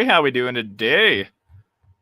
How we doing today?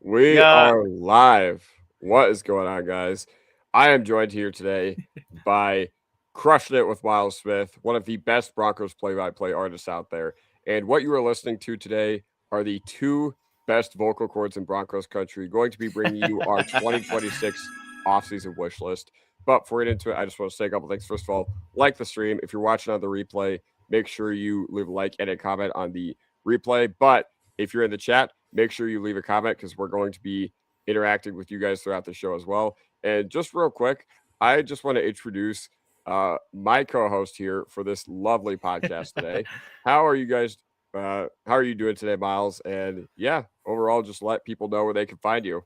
We Yeah, are live. What is going on, guys? I am joined here today by Crushing It with Miles Smith, one of the best Broncos play-by-play artists out there. And what you are listening to today are the two best vocal cords in Broncos country, going to be bringing you our 2026 offseason wish list. But before we get into it, I just want to say a couple things. First of all, like the stream. If you're watching on the replay, make sure you leave a like and a comment on the replay. But if you're in the chat, make sure you leave a comment because we're going to be interacting with you guys throughout the show as well. And just real quick, I just want to introduce my co-host here for this lovely podcast today. How are you guys? How are you doing today, Miles? And yeah, overall, just let people know where they can find you.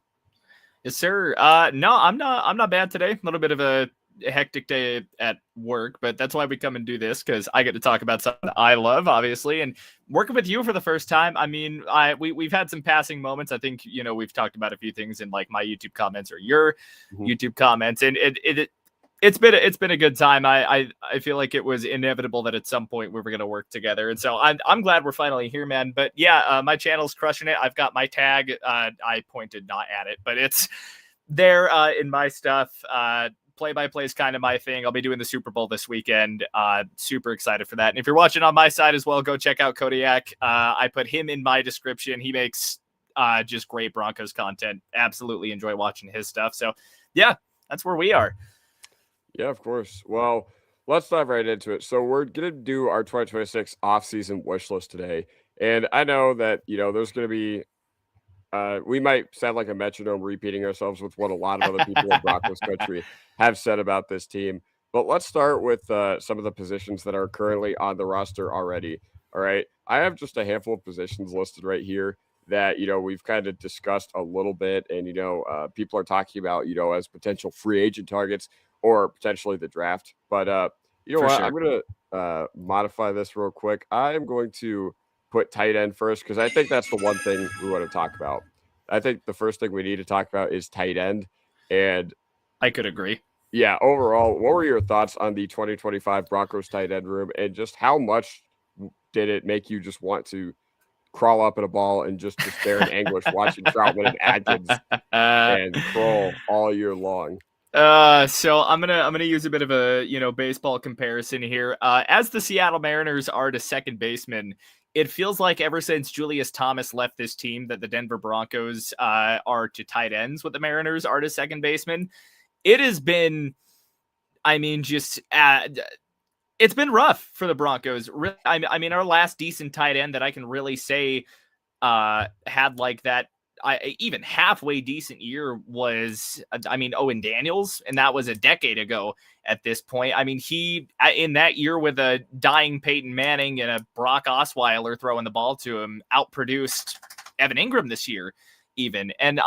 yes, sir. No, I'm not bad today. A little bit of a hectic day at work, but that's why we come and do this because I get to talk about something I love, obviously, and working with you for the first time. I mean, we've had some passing moments. I think we've talked about a few things in like my YouTube comments or your Mhm. YouTube comments, and it's been a good time. I feel like it was inevitable that at some point we were going to work together, and so I'm glad we're finally here, man. But yeah, my channel's crushing it. I've got my tag. I pointed not at it, but it's there in my stuff. Play-by-play is kind of my thing. I'll be doing the Super Bowl this weekend. Super excited for that. And if you're watching on my side as well, go check out Kodiak. I put him in my description. He makes just great Broncos content. Absolutely enjoy watching his stuff. So yeah, that's where we are. Yeah, of course. Well, let's dive right into it. So we're gonna do our 2026 offseason wish list today, and I know that there's gonna be we might sound like a metronome repeating ourselves with what a lot of other people in Broncos country have said about this team. But let's start with some of the positions that are currently on the roster already. All right. I have just a handful of positions listed right here that, we've kind of discussed a little bit. And, people are talking about, as potential free agent targets or potentially the draft. But you know For what? sure. I'm going to modify this real quick. I am going to put tight end first because I think that's the one thing we want to talk about. I think the first thing we need to talk about is tight end. And I could agree. yeah, overall, what were your thoughts on the 2025 Broncos tight end room and just how much did it make you just want to crawl up at a ball and just despair in anguish watching Troutman and Adkins and Kroll all year long? So I'm gonna use a bit of a baseball comparison here. As the Seattle Mariners are to second baseman, it feels like ever since Julius Thomas left this team that the Denver Broncos are to tight ends, what the Mariners are to second baseman. It has been, I mean, just it's been rough for the Broncos. Really, I mean, our last decent tight end that I can really say had like that even halfway decent year was, I mean, Owen Daniels, and that was a decade ago at this point. I mean, he in that year with a dying Peyton Manning and a Brock Osweiler throwing the ball to him, outproduced Evan Ingram this year, even. And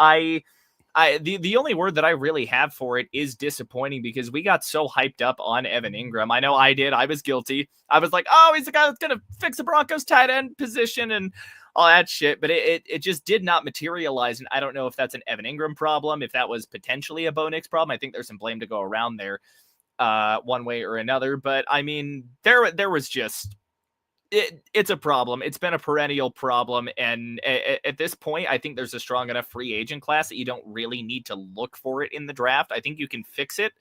the only word that I really have for it is disappointing because we got so hyped up on Evan Ingram. I know I did. I was guilty. I was like, oh, he's the guy that's gonna fix the Broncos tight end position and all that shit. But it just did not materialize. And I don't know if that's an Evan Ingram problem, if that was potentially a Bo Nix problem. I think there's some blame to go around there, one way or another. But I mean, there was just it's a problem. It's been a perennial problem. And at this point, I think there's a strong enough free agent class that you don't really need to look for it in the draft. I think you can fix it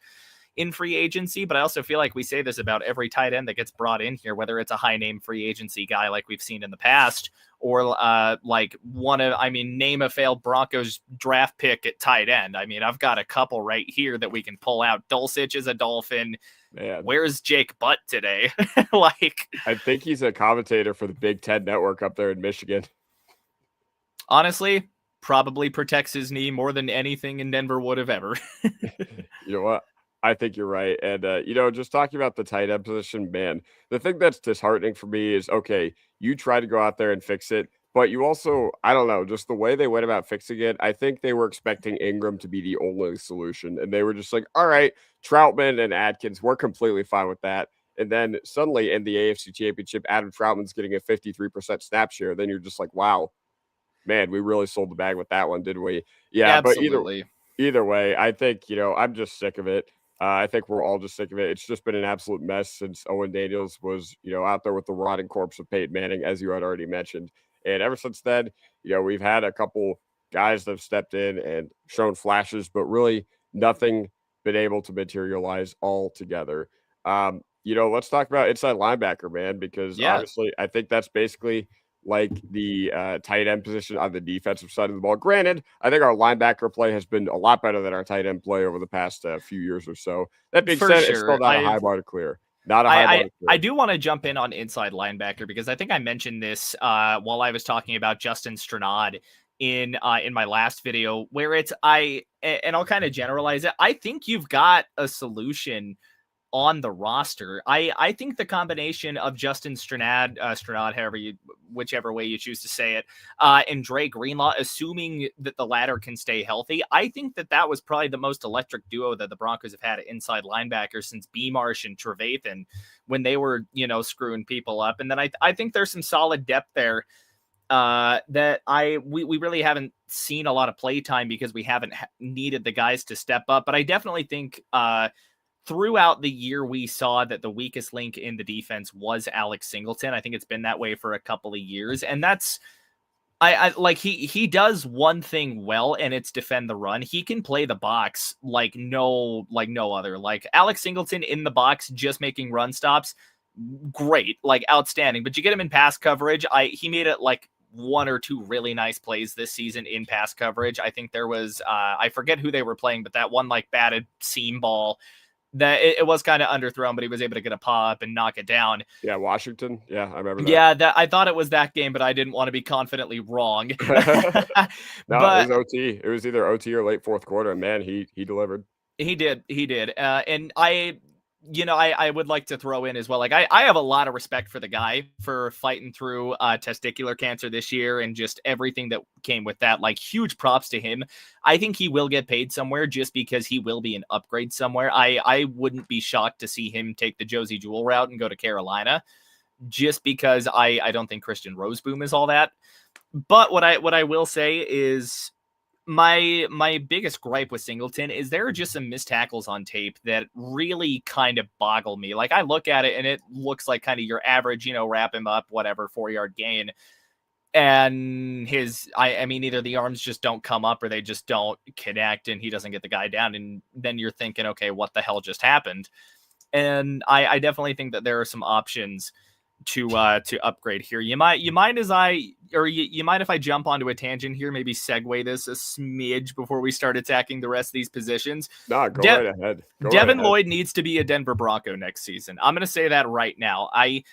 in free agency, but I also feel like we say this about every tight end that gets brought in here, whether it's a high name free agency guy like we've seen in the past, or like name a failed Broncos draft pick at tight end. I mean, I've got a couple right here that we can pull out. Dulcich is a Dolphin. Man, Where's Jake Butt today? Like, I think he's a commentator for the Big Ten Network up there in Michigan. honestly, probably protects his knee more than anything in Denver would have ever. You know what? I think you're right. And, just talking about the tight end position, man, the thing that's disheartening for me is okay, you try to go out there and fix it, but you also, I don't know, just the way they went about fixing it, I think they were expecting Ingram to be the only solution. And they were just like, all right, Troutman and Adkins, we're completely fine with that. And then suddenly in the AFC Championship, Adam Troutman's getting a 53% snap share. Then you're just like, wow, man, we really sold the bag with that one, didn't we? Yeah, but Absolutely. either way, I think, I'm just sick of it. I think we're all just sick of it. It's just been an absolute mess since Owen Daniels was, out there with the rotting corpse of Peyton Manning, as you had already mentioned. And ever since then, we've had a couple guys that have stepped in and shown flashes, but really nothing been able to materialize altogether. Let's talk about inside linebacker, man, because Yeah, obviously I think that's basically like the tight end position on the defensive side of the ball. Granted, I think our linebacker play has been a lot better than our tight end play over the past few years or so. That being for said, it's still sure. not a high bar to clear. Not a high bar to I clear. do want to jump in on inside linebacker because I think I mentioned this while I was talking about Justin Stranad in my last video, where and I'll kind of generalize it. I think you've got a solution on the roster. I think the combination of Justin Stranad, whichever way you choose to say it, and Dre Greenlaw, assuming that the latter can stay healthy, I think that was probably the most electric duo that the Broncos have had at inside linebacker since Bemarsh and Trevathan when they were, screwing people up. And then I think there's some solid depth there that we really haven't seen a lot of play time because we haven't needed the guys to step up. But I definitely think throughout the year, we saw that the weakest link in the defense was Alex Singleton. I think it's been that way for a couple of years. And that's, I like, he does one thing well, and it's defend the run. He can play the box like no other. Like Alex Singleton in the box, just making run stops. Great, like outstanding. But you get him in pass coverage. He made it like one or two really nice plays this season in pass coverage. I think there was, I forget who they were playing, but that one like batted seam ball that it was kind of underthrown, but he was able to get a paw up and knock it down. Yeah, Washington. Yeah, I remember that. Yeah, I thought it was that game, but I didn't want to be confidently wrong. No, it was OT. It was either OT or late fourth quarter. And man, he delivered. He did. And I would like to throw in as well. Like I have a lot of respect for the guy for fighting through testicular cancer this year and just everything that came with that. Like huge props to him. I think he will get paid somewhere just because he will be an upgrade somewhere. I wouldn't be shocked to see him take the Josie Jewell route and go to Carolina, just because I don't think Christian Roseboom is all that. But what I will say is my biggest gripe with Singleton is there are just some missed tackles on tape that really kind of boggle me. Like I look at it and it looks like kind of your average, wrap him up, whatever, 4-yard gain. And I mean, either the arms just don't come up or they just don't connect and he doesn't get the guy down. And then you're thinking, okay, what the hell just happened? And I definitely think that there are some options to upgrade here. You mind if I jump onto a tangent here, maybe segue this a smidge before we start attacking the rest of these positions? No, go right ahead. Devin Lloyd needs to be a Denver Bronco next season. I'm going to say that right now. I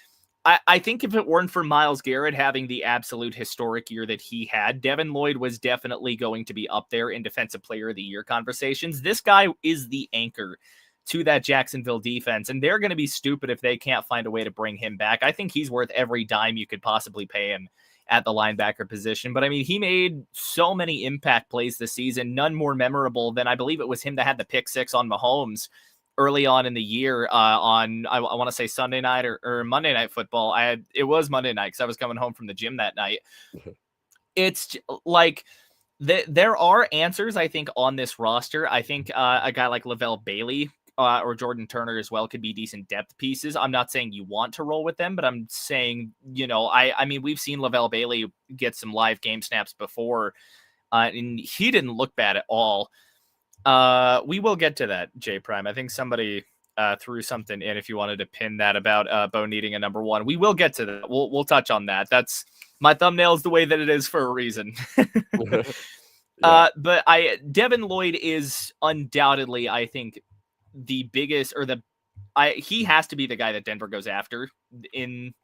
think if it weren't for Myles Garrett having the absolute historic year that he had, Devin Lloyd was definitely going to be up there in Defensive Player of the Year conversations. This guy is the anchor to that Jacksonville defense, and they're going to be stupid if they can't find a way to bring him back. I think he's worth every dime you could possibly pay him at the linebacker position. But I mean, he made so many impact plays this season, none more memorable than I believe it was him that had the pick six on Mahomes early on in the year on, I want to say Sunday night or Monday Night Football. It was Monday night because I was coming home from the gym that night. It's like, there are answers, I think, on this roster. I think a guy like Lavelle Bailey or Jordan Turner as well could be decent depth pieces. I'm not saying you want to roll with them, but I'm saying, I mean, we've seen Lavelle Bailey get some live game snaps before, and he didn't look bad at all. We will get to that, J Prime. I think somebody threw something in if you wanted to pin that about Bo needing a number one. We will get to that. We'll touch on that. That's my thumbnail's the way that it is for a reason. Yeah. But Devin Lloyd is undoubtedly, I think, the biggest, or he has to be the guy that Denver goes after in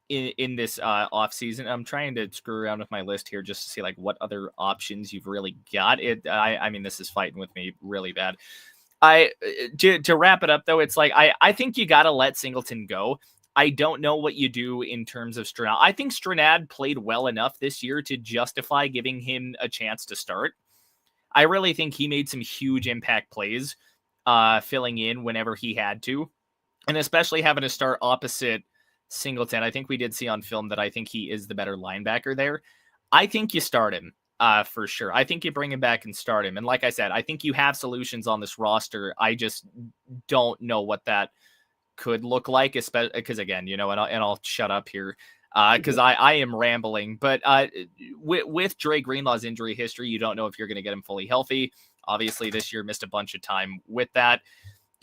this offseason. I'm trying to screw around with my list here just to see like what other options you've really got. I mean, this is fighting with me really bad. To wrap it up though, it's like I think you got to let Singleton go. I don't know what you do in terms of Stranad. I think Stranad played well enough this year to justify giving him a chance to start. I really think he made some huge impact plays filling in whenever he had to, and especially having to start opposite Singleton. I think we did see on film that I think he is the better linebacker there. I think you start him for sure. I think you bring him back and start him. And like I said, I think you have solutions on this roster. I just don't know what that could look like, especially because again, and I'll shut up here. because I am rambling. But with Dre Greenlaw's injury history, you don't know if you're going to get him fully healthy. Obviously, this year missed a bunch of time with that.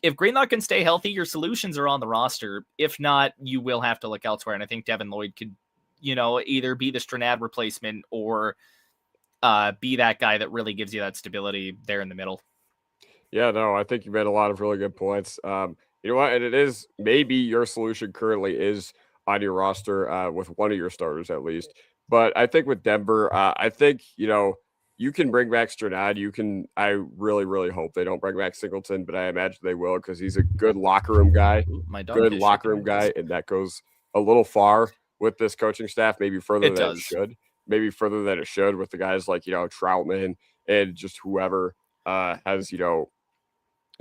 If Greenlaw can stay healthy, your solutions are on the roster. If not, you will have to look elsewhere. And I think Devin Lloyd could, either be the Stranad replacement or be that guy that really gives you that stability there in the middle. Yeah, no, I think you made a lot of really good points. You know what? And it is maybe your solution currently is on your roster with one of your starters at least. But I think with Denver, I think, you can bring back Stranad. I really, really hope they don't bring back Singleton, but I imagine they will because he's a good locker room guy, My dog good is locker shaking room her guy. nose. And that goes a little far with this coaching staff, maybe further It than it does. should, maybe further than it should with the guys like, Troutman and just whoever has,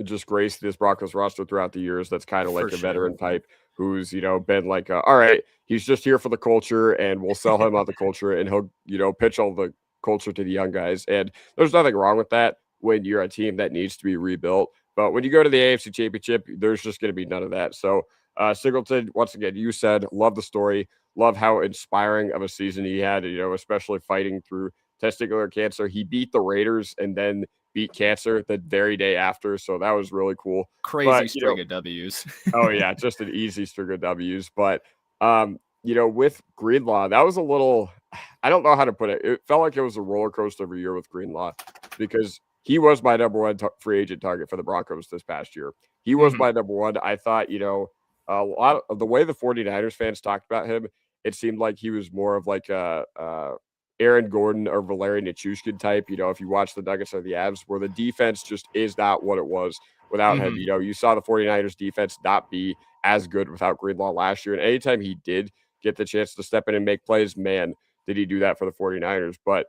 just graced this Broncos roster throughout the years. That's kind of For like a sure. veteran type who's, been like, all right, he's just here for the culture and we'll sell him on the culture and he'll, pitch all the culture to the young guys. And there's nothing wrong with that when you're a team that needs to be rebuilt. But when you go to the AFC Championship, there's just going to be none of that. So, Singleton, once again, you said, love the story, love how inspiring of a season he had, especially fighting through testicular cancer. He beat the Raiders and then beat cancer the very day after. So that was really cool. Crazy But, string of W's. oh yeah, just an easy string of W's. But, with Greenlaw, that was a little, I don't know how to put it. It felt like it was a roller coaster every year with Greenlaw because he was my number one free agent target for the Broncos this past year. He was my number one. I thought, a lot of the way the 49ers fans talked about him, it seemed like he was more of like a Aaron Gordon or Valeri Nichushkin type. If you watch the Nuggets or the Avs, where the defense just is not what it was without him. You saw the 49ers defense not be as good without Greenlaw last year. And anytime he did get the chance to step in and make plays, man, did he do that for the 49ers. But,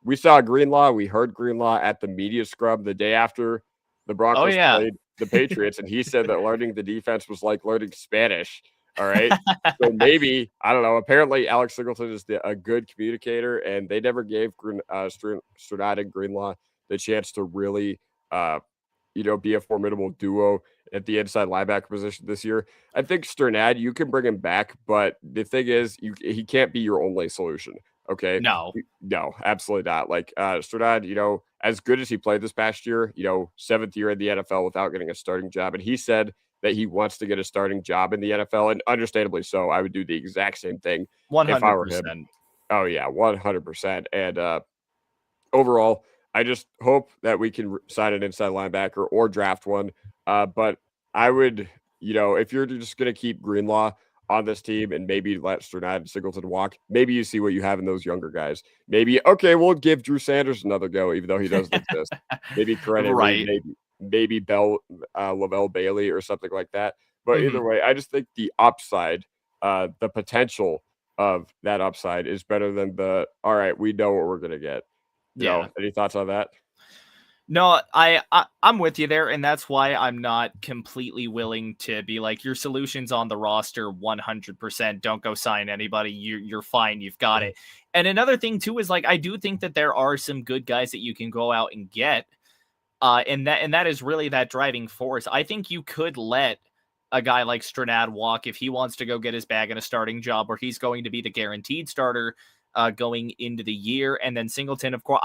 we saw Greenlaw. We heard Greenlaw at the media scrum the day after the Broncos played the Patriots. And he said that learning the defense was like learning Spanish. All right. So maybe, I don't know. Apparently, Alex Singleton is a good communicator, and they never gave Stranad and Greenlaw the chance to really, be a formidable duo at the inside linebacker position this year. I think Stranad, you can bring him back, but the thing is, he can't be your only solution. Okay. No. No, absolutely not. Like Stranad, as good as he played this past year, 7th year in the NFL without getting a starting job. And he said that he wants to get a starting job in the NFL, and understandably so. I would do the exact same thing 100%. if I were him. Oh yeah, 100%. And overall, I just hope that we can sign an inside linebacker or draft one. But I would, if you're just going to keep Greenlaw on this team and maybe let Stranad and Singleton walk, maybe you see what you have in those younger guys. Maybe, okay, we'll give Drew Sanders another go, even though he doesn't exist. Maybe Karen Right. maybe Lavelle Bailey or something like that. But either way, I just think the upside, the potential of that upside is better than all right, we know what we're going to get. Any thoughts on that? No, I'm with you there, and that's why I'm not completely willing to be like, your solution's on the roster 100%. Don't go sign anybody. You're fine. You've got it. And another thing too is, like, I do think that there are some good guys that you can go out and get, and that is really that driving force. I think you could let a guy like Stranad walk if he wants to go get his bag in a starting job where he's going to be the guaranteed starter going into the year. And then Singleton, of course,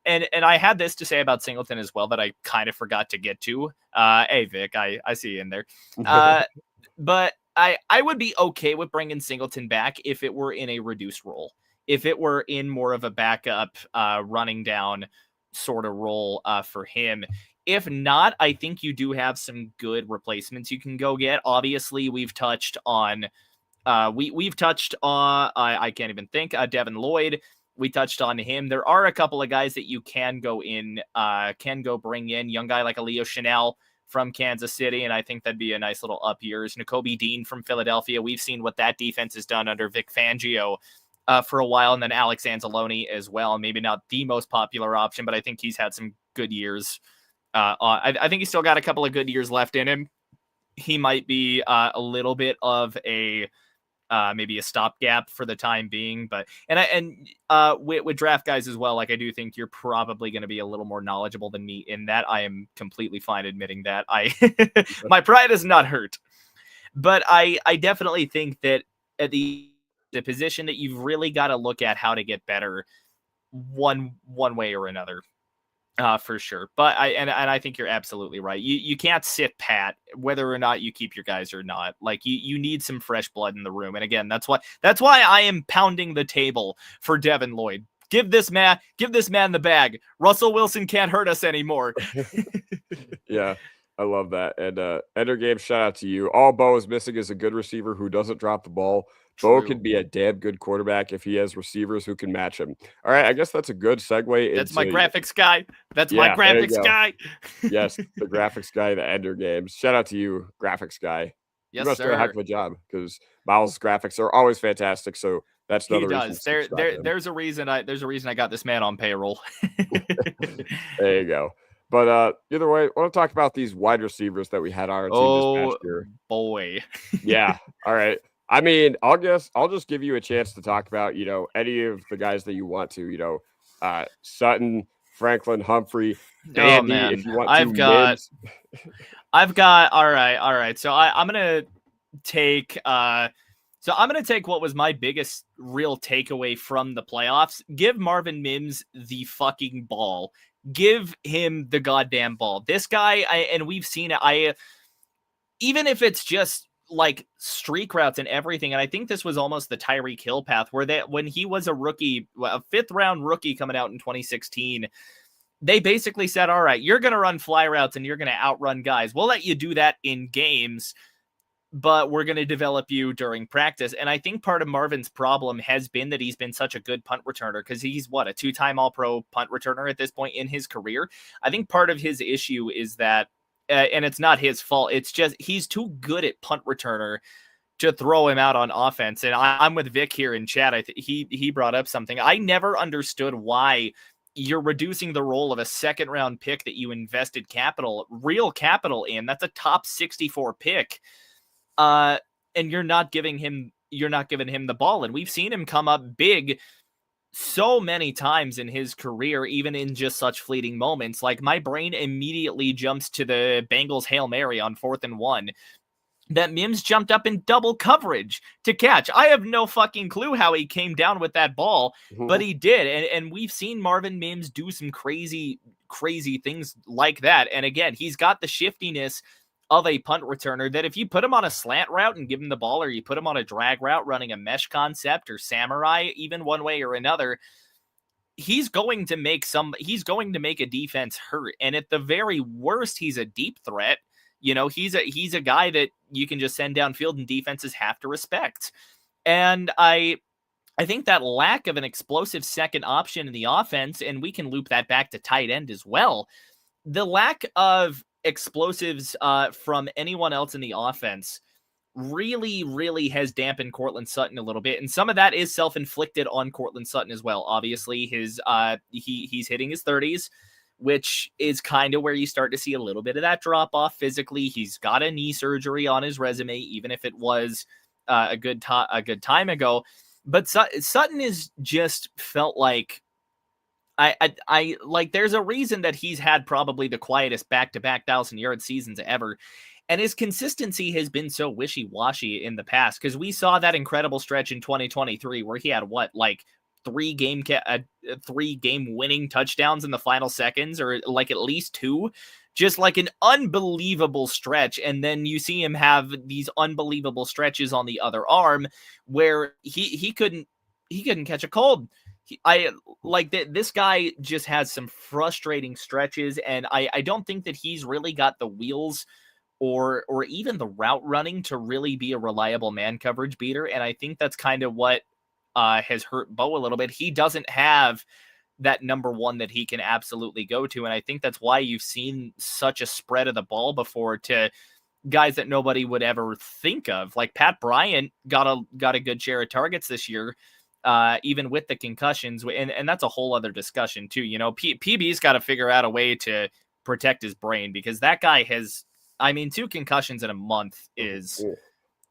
and I had this to say about Singleton as well that I kind of forgot to get to. Hey Vic, I see you in there. But I would be okay with bringing Singleton back if it were in a reduced role, if it were in more of a backup running down sort of role for him. If not, I think you do have some good replacements you can go get. Obviously, we've touched on we've touched on, I can't even think, Devin Lloyd. We touched on him. There are a couple of guys that you can go bring in. Young guy like a Leo Chanel from Kansas City, and I think that'd be a nice little up years. Nakobe Dean from Philadelphia. We've seen what that defense has done under Vic Fangio for a while, and then Alex Anzalone as well. Maybe not the most popular option, but I think he's had some good years. I think he's still got a couple of good years left in him. He might be a little bit of a maybe a stopgap for the time being, but with draft guys as well, like, I do think you're probably going to be a little more knowledgeable than me in that. I am completely fine admitting that. My pride is not hurt, but I definitely think that at the the position that you've really got to look at how to get better one way or another. For sure. But I think you're absolutely right. You can't sit pat whether or not you keep your guys or not. Like you need some fresh blood in the room. And again, that's why I am pounding the table for Devin Lloyd. Give this man the bag. Russell Wilson can't hurt us anymore. Yeah, I love that. And Ender Game, shout out to you. All Bo is missing is a good receiver who doesn't drop the ball. Bo can be a damn good quarterback if he has receivers who can match him. All right, I guess that's a good segue. That's my graphics guy. My graphics guy. Yes, the graphics guy, the Ender Games. Shout out to you, graphics guy. Yes, you must sir. do a heck of a job because Miles' graphics are always fantastic. So that's another reason. There's a reason I got this man on payroll. There you go. But either way, I want to talk about these wide receivers that we had on our team this past year. Boy. Yeah. All right. I mean, I'll just give you a chance to talk about, any of the guys that you want to, Sutton, Franklin, Humphrey, Bandy, if you want to. I've got all right. So I'm gonna take what was my biggest real takeaway from the playoffs. Give Marvin Mims the fucking ball. Give him the goddamn ball. This guy, and we've seen it. Even if it's just like streak routes and everything, and I think this was almost the Tyreek Hill path, where when he was a rookie, a 5th round rookie coming out in 2016, they basically said, all right, you're going to run fly routes and you're going to outrun guys. We'll let you do that in games, but we're going to develop you during practice. And I think part of Marvin's problem has been that he's been such a good punt returner, because he's a 2-time All-Pro punt returner at this point in his career. I think part of his issue is that, and it's not his fault, it's just he's too good at punt returner to throw him out on offense. And I'm with Vic here in chat. He brought up something. I never understood why you're reducing the role of a 2nd round pick that you invested real capital in. That's a top 64 pick. And you're not giving him the ball. And we've seen him come up big so many times in his career, even in just such fleeting moments. Like, my brain immediately jumps to the Bengals Hail Mary on 4th and 1 that Mims jumped up in double coverage to catch. I have no fucking clue how he came down with that ball, but he did. And we've seen Marvin Mims do some crazy things like that. And again, he's got the shiftiness of a punt returner that if you put him on a slant route and give him the ball, or you put him on a drag route running a mesh concept or samurai, even one way or another, he's going to make a defense hurt. And at the very worst, he's a deep threat. He's a guy that you can just send downfield and defenses have to respect. And I think that lack of an explosive second option in the offense, and we can loop that back to tight end as well, the lack of explosives from anyone else in the offense really has dampened Courtland Sutton a little bit, and some of that is self-inflicted on Courtland Sutton as well. Obviously, he's hitting his 30s, which is kind of where you start to see a little bit of that drop off physically. He's got a knee surgery on his resume, even if it was a good time ago. But Sutton is just felt like I like there's a reason that he's had probably the quietest back-to-back 1,000-yard seasons ever. And his consistency has been so wishy-washy in the past, because we saw that incredible stretch in 2023 where he had 3 game winning touchdowns in the final seconds, or like at least 2, just like an unbelievable stretch. And then you see him have these unbelievable stretches on the other arm where he couldn't catch a cold. This guy just has some frustrating stretches, and I don't think that he's really got the wheels or even the route running to really be a reliable man coverage beater. And I think that's kind of what has hurt Bo a little bit. He doesn't have that number one that he can absolutely go to. And I think that's why you've seen such a spread of the ball before to guys that nobody would ever think of. Like Pat Bryant got a good share of targets this year, even with the concussions. And that's a whole other discussion too. PB's got to figure out a way to protect his brain, because that guy has, 2 concussions in a month is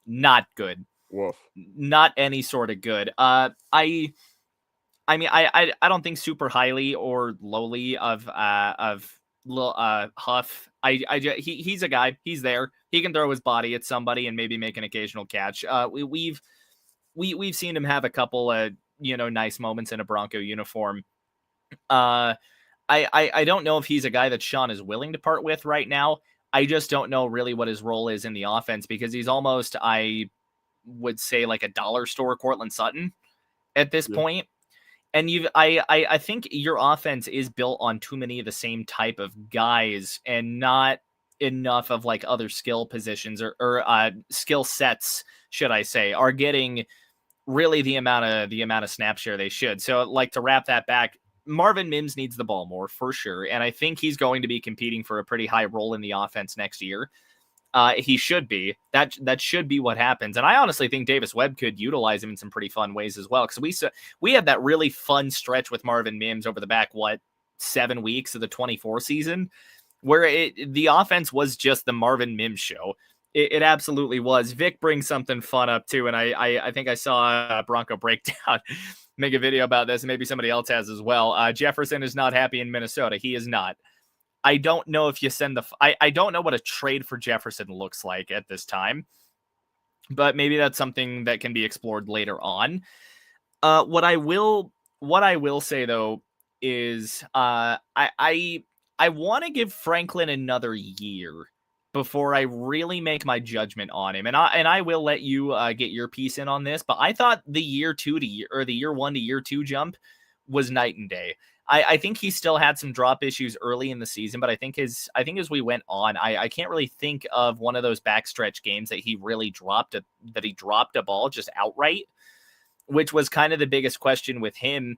not good. Woof. Not any sort of good. I don't think super highly or lowly of Huff. He's a guy. He's there. He can throw his body at somebody and maybe make an occasional catch. we've seen him have a couple of, nice moments in a Bronco uniform. I don't know if he's a guy that Sean is willing to part with right now. I just don't know really what his role is in the offense, because he's almost, I would say, like a dollar store Cortland Sutton at this point. And I think your offense is built on too many of the same type of guys, and not enough of like other skill positions or skill sets, should I say, are getting really the amount of snap share they should. So, like, to wrap that back, Marvin Mims needs the ball more for sure, and I think he's going to be competing for a pretty high role in the offense next year. He should be. That should be what happens. And I honestly think Davis Webb could utilize him in some pretty fun ways as well, because we had that really fun stretch with Marvin Mims over the back 7 weeks of the 24 season, where the offense was just the Marvin Mims show. It absolutely was. Vic brings something fun up too, and I think I saw Bronco Breakdown make a video about this, and maybe somebody else has as well. Jefferson is not happy in Minnesota. He is not. I don't know if you send I don't know what a trade for Jefferson looks like at this time, but maybe that's something that can be explored later on. What I will say though is I want to give Franklin another year before I really make my judgment on him. And I will let you get your piece in on this, but I thought the year 1 to year 2 jump was night and day. I think he still had some drop issues early in the season, but I think as we went on, I can't really think of one of those backstretch games that he really dropped a ball just outright, which was kind of the biggest question with him.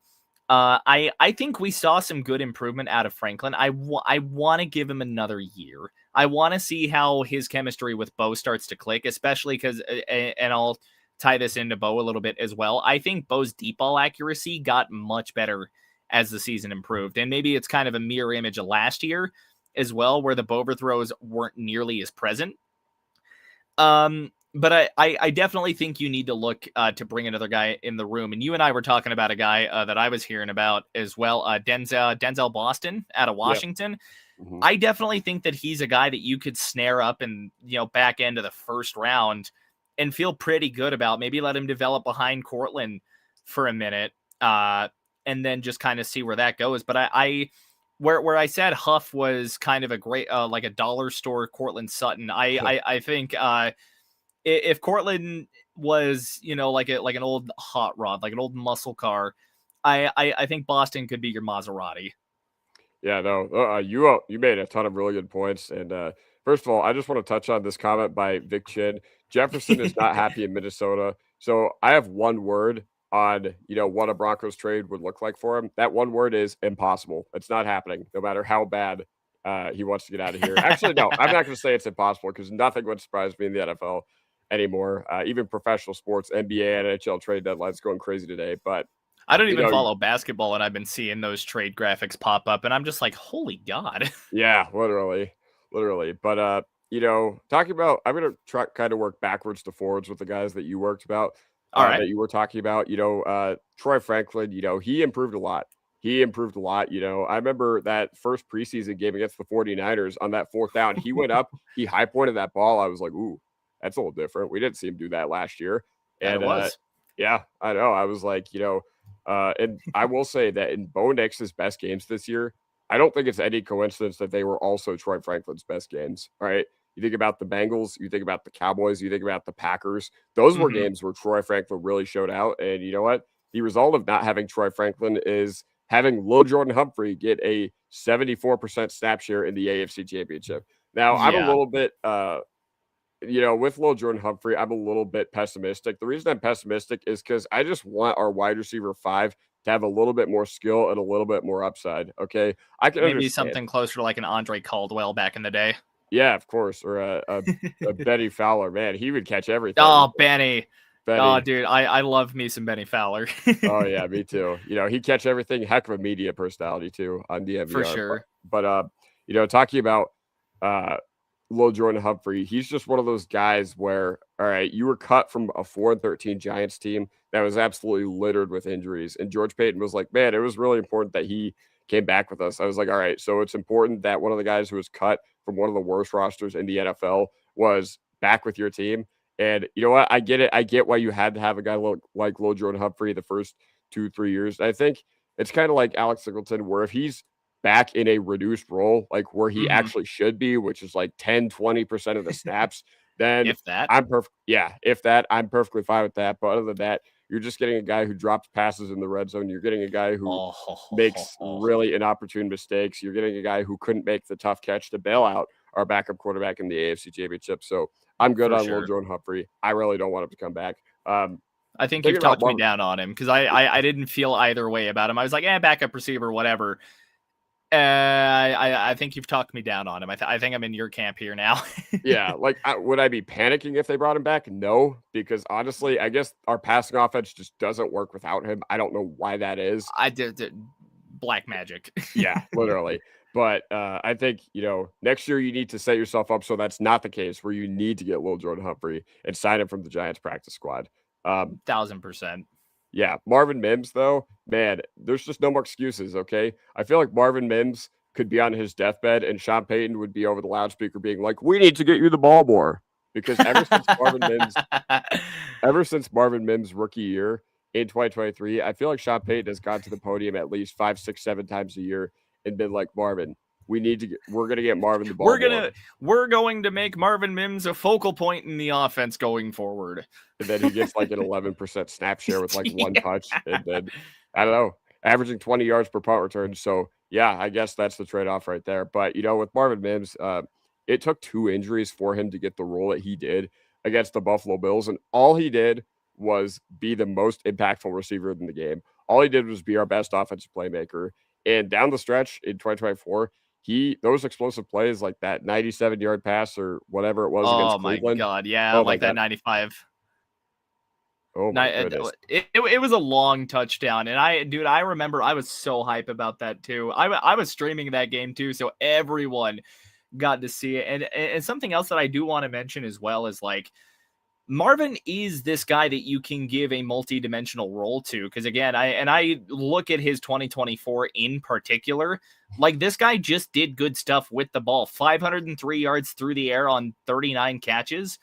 I think we saw some good improvement out of Franklin. I want to give him another year. I want to see how his chemistry with Bo starts to click, especially because, and I'll tie this into Bo a little bit as well, I think Bo's deep ball accuracy got much better as the season improved. And maybe it's kind of a mirror image of last year as well, where the Bo overthrows weren't nearly as present. But I definitely think you need to look to bring another guy in the room. And you and I were talking about a guy that I was hearing about as well, Denzel Boston out of Washington. Yep. Mm-hmm. I definitely think that he's a guy that you could snare up in, back end of the first round and feel pretty good about. Maybe let him develop behind Cortland for a minute and then just kind of see where that goes. But where I said Huff was kind of a great, like a dollar store Cortland Sutton, I think if Cortland was, like an old hot rod, like an old muscle car, I think Boston could be your Maserati. Yeah, no, you made a ton of really good points. And first of all, I just want to touch on this comment by Vic Chin. Jefferson is not happy in Minnesota. So I have one word on, what a Broncos trade would look like for him. That one word is impossible. It's not happening, no matter how bad he wants to get out of here. Actually, no, I'm not going to say it's impossible, because nothing would surprise me in the NFL anymore. Even professional sports, NBA, NHL trade deadlines going crazy today. But I don't even follow basketball, and I've been seeing those trade graphics pop up, and I'm just like, holy God. Yeah, literally. But, talking about, I'm going to try kind of work backwards to forwards with the guys that you worked about, all right, that you were talking about. Troy Franklin, he improved a lot. I remember that first preseason game against the 49ers on that 4th down. He went up, he high pointed that ball. I was like, ooh, that's a little different. We didn't see him do that last year. And it was. Yeah, I know. I was like, and I will say that in Bo Nix's best games this year, I don't think it's any coincidence that they were also Troy Franklin's best games, right? You think about the Bengals, you think about the Cowboys, you think about the Packers. Those were games where Troy Franklin really showed out. And you know what? The result of not having Troy Franklin is having Lil Jordan Humphrey get a 74% snap share in the AFC Championship. Now, I'm a little bit with Lil Jordan Humphrey, I'm a little bit pessimistic. The reason I'm pessimistic is because I just want our wide receiver 5 to have a little bit more skill and a little bit more upside. Okay, I can maybe understand something closer to like an Andre Caldwell back in the day. Yeah, of course, or a Benny Fowler. Man, he would catch everything. Oh, Benny. Oh, dude, I love me some Benny Fowler. Oh yeah, me too. He'd catch everything. Heck of a media personality too on DMVR. For sure. But talking about Lil Jordan Humphrey, he's just one of those guys where, all right, you were cut from a 4-13 Giants team that was absolutely littered with injuries. And George Payton was like, man, it was really important that he came back with us. I was like, all right, so it's important that one of the guys who was cut from one of the worst rosters in the NFL was back with your team. And you know what? I get it. I get why you had to have a guy like Lil Jordan Humphrey the first 2-3 years. I think it's kind of like Alex Singleton, where if he's back in a reduced role, like where he Mhm. actually should be, which is like 10-20% of the snaps, then If that. I'm perfect. Yeah, if that, I'm perfectly fine with that. But other than that, you're just getting a guy who drops passes in the red zone. You're getting a guy who makes Oh. really inopportune mistakes. You're getting a guy who couldn't make the tough catch to bail out our backup quarterback in the AFC Championship. So I'm good For on Lil sure. Jordan Humphrey. I really don't want him to come back. I think Thinking you've about talked me Marvin, down on him because I didn't feel either way about him. I was like, backup receiver, whatever. I think you've talked me down on him. I think I'm in your camp here now. yeah, like would I be panicking if they brought him back? No, because honestly, I guess our passing offense just doesn't work without him. I don't know why that is. I did black magic. Yeah, literally. But I think, next year you need to set yourself up so that's not the case, where you need to get Lil Jordan Humphrey and sign him from the Giants practice squad. 1000%. Yeah, Marvin Mims, though, man, there's just no more excuses, okay? I feel like Marvin Mims could be on his deathbed and Sean Payton would be over the loudspeaker being like, we need to get you the ball more. Because ever since Marvin Mims' rookie year in 2023, I feel like Sean Payton has gone to the podium at least 5, 6, 7 times a year and been like, Marvin, we're going to get Marvin the ball more. We're going to make Marvin Mims a focal point in the offense going forward. And then he gets like an 11% snap share with like one touch. And then, I don't know, averaging 20 yards per punt return. So, yeah, I guess that's the trade-off right there. But, with Marvin Mims, it took 2 injuries for him to get the role that he did against the Buffalo Bills. And all he did was be the most impactful receiver in the game. All he did was be our best offensive playmaker. And down the stretch in 2024, those explosive plays like that 97-yard pass or whatever it was against Cleveland. Oh, my God. Yeah, like that 95. Oh, my goodness. It was a long touchdown. And I remember I was so hype about that, too. I was streaming that game, too, so everyone got to see it. And something else that I do want to mention as well is, like, Marvin is this guy that you can give a multi-dimensional role to. Because, again, I look at his 2024 in particular, like, this guy just did good stuff with the ball. 503 yards through the air on 39 catches.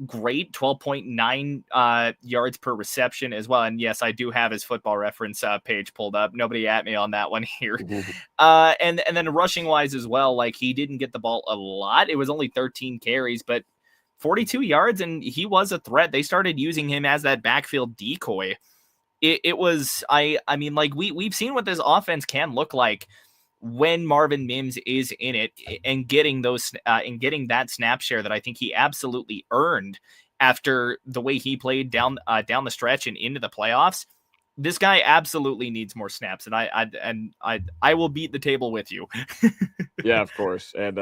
Great, 12.9 yards per reception as well. And yes, I do have his Football Reference page pulled up. Nobody at me on that one here. And then rushing wise as well, like, he didn't get the ball a lot. It was only 13 carries, but 42 yards, and he was a threat. They started using him as that backfield decoy. It was, I mean, like, we've seen what this offense can look like when Marvin Mims is in it and getting that snap share that I think he absolutely earned after the way he played down the stretch and into the playoffs. This guy absolutely needs more snaps, and I will beat the table with you. Yeah, of course. And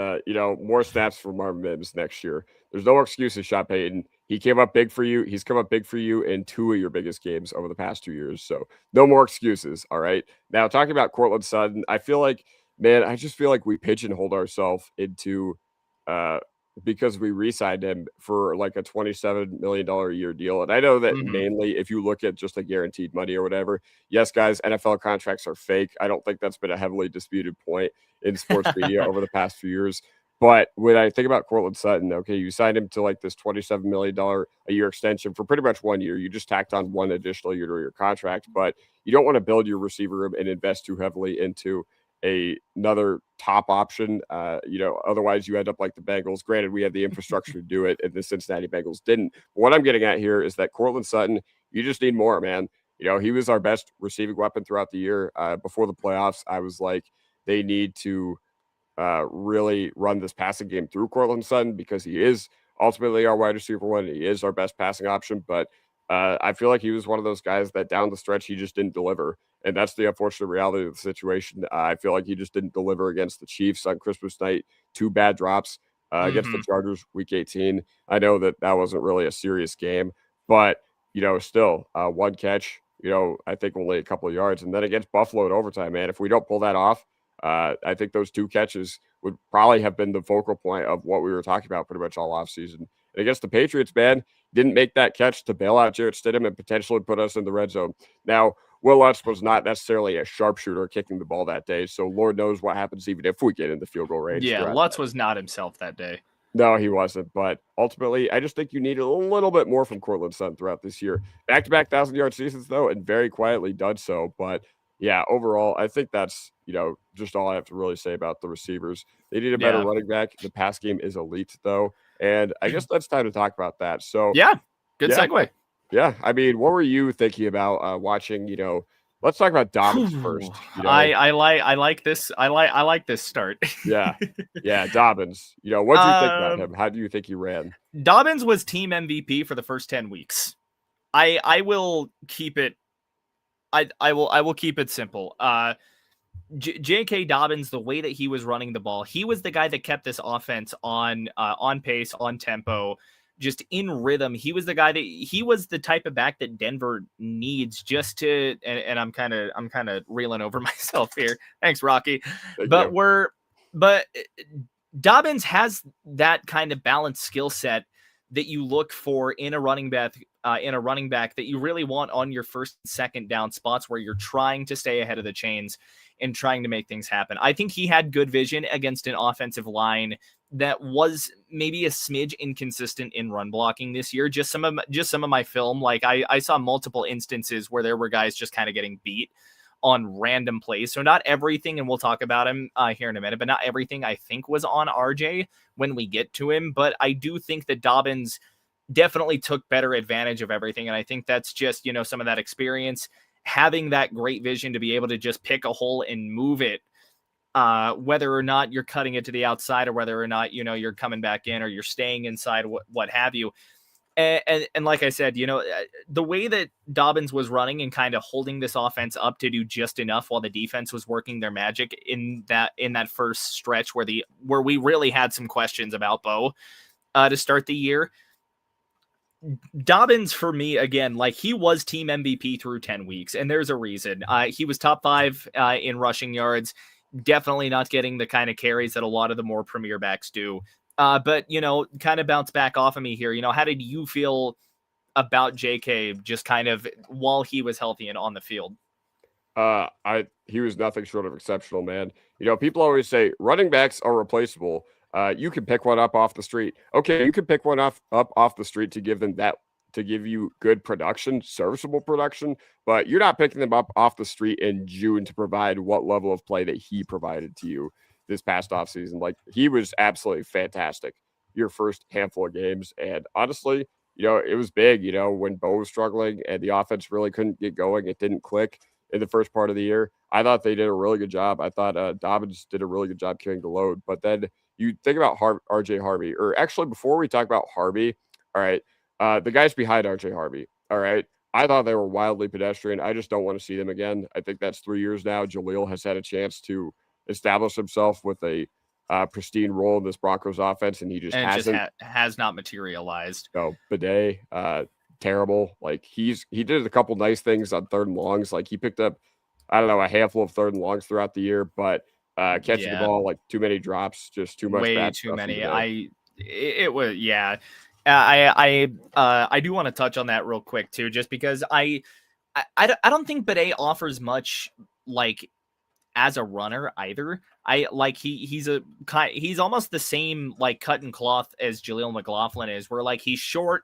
more snaps for Marvin Mims next year. There's no excuses, Sean Payton. He came up big for you. He's come up big for you in 2 of your biggest games over the past 2 years. So no more excuses. All right. Now, talking about Courtland Sutton, I just feel like we pigeonholed ourselves into because we re-signed him for like a $27 million a year deal. And I know that mainly if you look at just the guaranteed money or whatever, yes, guys, NFL contracts are fake. I don't think that's been a heavily disputed point in sports media over the past few years. But when I think about Courtland Sutton, okay, you signed him to like this $27 million a year extension for pretty much 1 year. You just tacked on one additional year to your contract, but you don't want to build your receiver room and invest too heavily into another top option. Otherwise you end up like the Bengals. Granted, we had the infrastructure to do it, and the Cincinnati Bengals didn't. But what I'm getting at here is that Courtland Sutton, you just need more, man. He was our best receiving weapon throughout the year. Before the playoffs, I was like, they need to really run this passing game through Courtland Sutton because he is ultimately our wide receiver one. He is our best passing option, but I feel like he was one of those guys that down the stretch, he just didn't deliver. And that's the unfortunate reality of the situation. I feel like he just didn't deliver against the Chiefs on Christmas night. 2 bad drops against the Chargers week 18. I know that wasn't really a serious game, but, still 1 catch, I think only a couple of yards. And then against Buffalo in overtime, man, if we don't pull that off, I think those 2 catches would probably have been the focal point of what we were talking about pretty much all offseason. And against the Patriots, man, didn't make that catch to bail out Jarrett Stidham and potentially put us in the red zone. Now, Will Lutz was not necessarily a sharpshooter kicking the ball that day, so Lord knows what happens even if we get in the field goal range. Yeah, Lutz was not himself that day. No, he wasn't. But ultimately, I just think you need a little bit more from Cortland Sutton throughout this year. Back-to-back 1,000-yard seasons, though, and very quietly done so. But yeah, overall, I think that's, just all I have to really say about the receivers. They need a better Yeah. running back. The pass game is elite, though. And I guess that's time to talk about that. So, Yeah. Good yeah, segue. yeah. I mean, what were you thinking about watching, let's talk about Dobbins first. I like this. I like this start. Yeah. Yeah, Dobbins. What do you think about him? How do you think he ran? Dobbins was team MVP for the first 10 weeks. I will keep it I will keep it simple. J.K. Dobbins, the way that he was running the ball, he was the guy that kept this offense on pace, on tempo, just in rhythm. He was the guy he was the type of back that Denver needs just to. And I'm kind of reeling over myself here. Thanks, Rocky. But Dobbins has that kind of balanced skill set that you look for in a running back. That you really want on your first and second down spots where you're trying to stay ahead of the chains and trying to make things happen. I think he had good vision against an offensive line that was maybe a smidge inconsistent in run blocking this year. Just some of my film, like I saw multiple instances where there were guys just kind of getting beat on random plays. So not everything, and we'll talk about him here in a minute, but not everything I think was on RJ when we get to him. But I do think that Dobbins definitely took better advantage of everything. And I think that's just, some of that experience, having that great vision to be able to just pick a hole and move it, whether or not you're cutting it to the outside or whether or not, you're coming back in or you're staying inside, what have you. And like I said, the way that Dobbins was running and kind of holding this offense up to do just enough while the defense was working their magic in that first stretch where we really had some questions about Bo to start the year. Dobbins, for me, again, like he was team MVP through 10 weeks, and there's a reason. He was top 5 in rushing yards, definitely not getting the kind of carries that a lot of the more premier backs do. But, kind of bounce back off of me here. How did you feel about JK just kind of while he was healthy and on the field? He was nothing short of exceptional, man. People always say running backs are replaceable. You can pick one up off the street. Okay, you can pick one up off the street to give you good production, serviceable production, but you're not picking them up off the street in June to provide what level of play that he provided to you this past offseason. Like, he was absolutely fantastic your first handful of games. And honestly, it was big, when Bo was struggling and the offense really couldn't get going. It didn't click in the first part of the year. I thought they did a really good job. I thought Dobbins did a really good job carrying the load. But then you think about RJ Harvey, or actually before we talk about Harvey, all right, the guys behind RJ Harvey, all right, I thought they were wildly pedestrian. I just don't want to see them again. I think that's 3 years now. Jaleel has had a chance to establish himself with a pristine role in this Broncos offense, and he just hasn't. Has not materialized. Bidet, terrible. Like, he did a couple nice things on third and longs. Like, he picked up, I don't know, a handful of third and longs throughout the year, but catching the ball, like, too many drops, just too much. Way too many. I do want to touch on that real quick too, just because I don't think Bidet offers much, like, as a runner either. He's almost the same, like, cut and cloth as Jaleel McLaughlin is, where, like, he's short,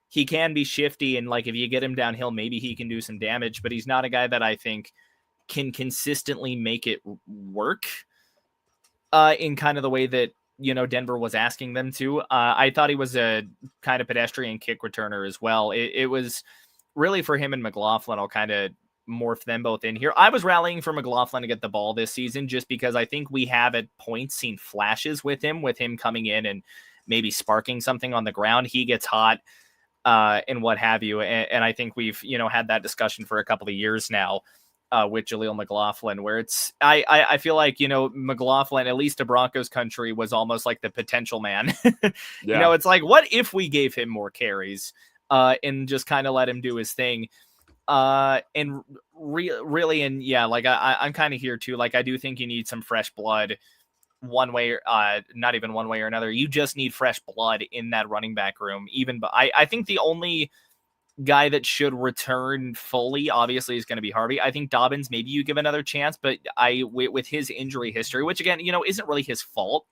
he can be shifty, and, like, if you get him downhill, maybe he can do some damage, but he's not a guy that I think can consistently make it work in kind of the way that, Denver was asking them to. I thought he was a kind of pedestrian kick returner as well. It was really for him and McLaughlin. I'll kind of morph them both in here. I was rallying for McLaughlin to get the ball this season just because I think we have at points seen flashes with him coming in and maybe sparking something on the ground. He gets hot and what have you. And I think we've, had that discussion for a couple of years now with Jaleel McLaughlin, where I feel like, McLaughlin, at least to Broncos country, was almost like the potential man. Yeah. It's like, what if we gave him more carries and just kind of let him do his thing? And really, and yeah, like I'm kind of here too. Like, I do think you need some fresh blood one way, not even one way or another. You just need fresh blood in that running back room. But I think the only guy that should return fully, obviously, is going to be Harvey. I think Dobbins, maybe you give another chance, but with his injury history, which again, isn't really his fault.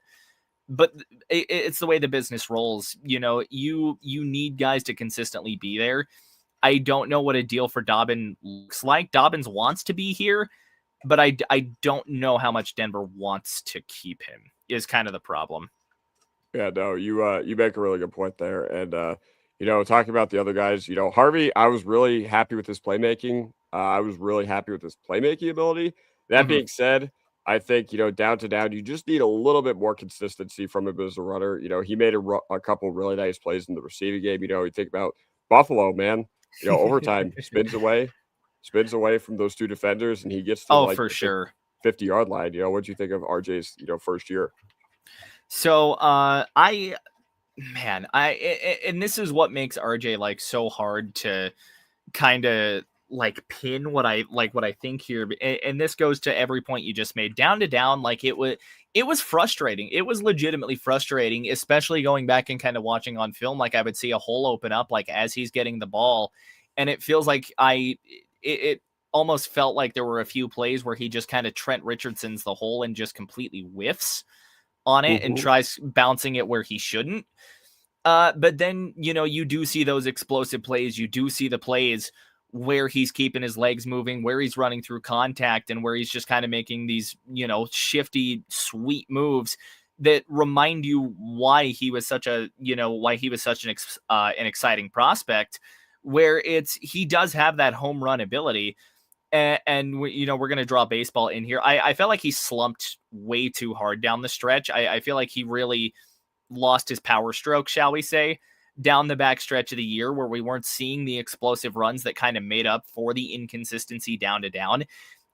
but it's the way the business rolls. You know, you need guys to consistently be there. I don't know what a deal for Dobbins looks like. Dobbins wants to be here, but I don't know how much Denver wants to keep him is kind of the problem. Yeah, no, you make a really good point there. And talking about the other guys, Harvey, I was really happy with his playmaking. I was really happy with his playmaking ability. That Mhm. being said, I think, down to down, you just need a little bit more consistency from him as a runner. He made a couple really nice plays in the receiving game. You think about Buffalo, man, overtime spins away from those two defenders, and he gets to Oh, like for the sure. 50-yard line. What'd you think of RJ's, first year? So, and this is what makes RJ like so hard to kind of like pin what I think here. And this goes to every point you just made. Down to down, like it was frustrating. It was legitimately frustrating, especially going back and kind of watching on film. Like I would see a hole open up like as he's getting the ball, and it feels like it almost felt like there were a few plays where he just kind of Trent Richardson's the hole and just completely whiffs on it and Mhm. tries bouncing it where he shouldn't. But then, you do see those explosive plays. You do see the plays where he's keeping his legs moving, where he's running through contact, and where he's just kind of making these, shifty, sweet moves that remind you why he was such an exciting prospect. Where he does have that home run ability, and we're going to draw baseball in here. I felt like he slumped way too hard down the stretch. I feel like he really lost his power stroke, shall we say, down the back stretch of the year where we weren't seeing the explosive runs that kind of made up for the inconsistency down to down.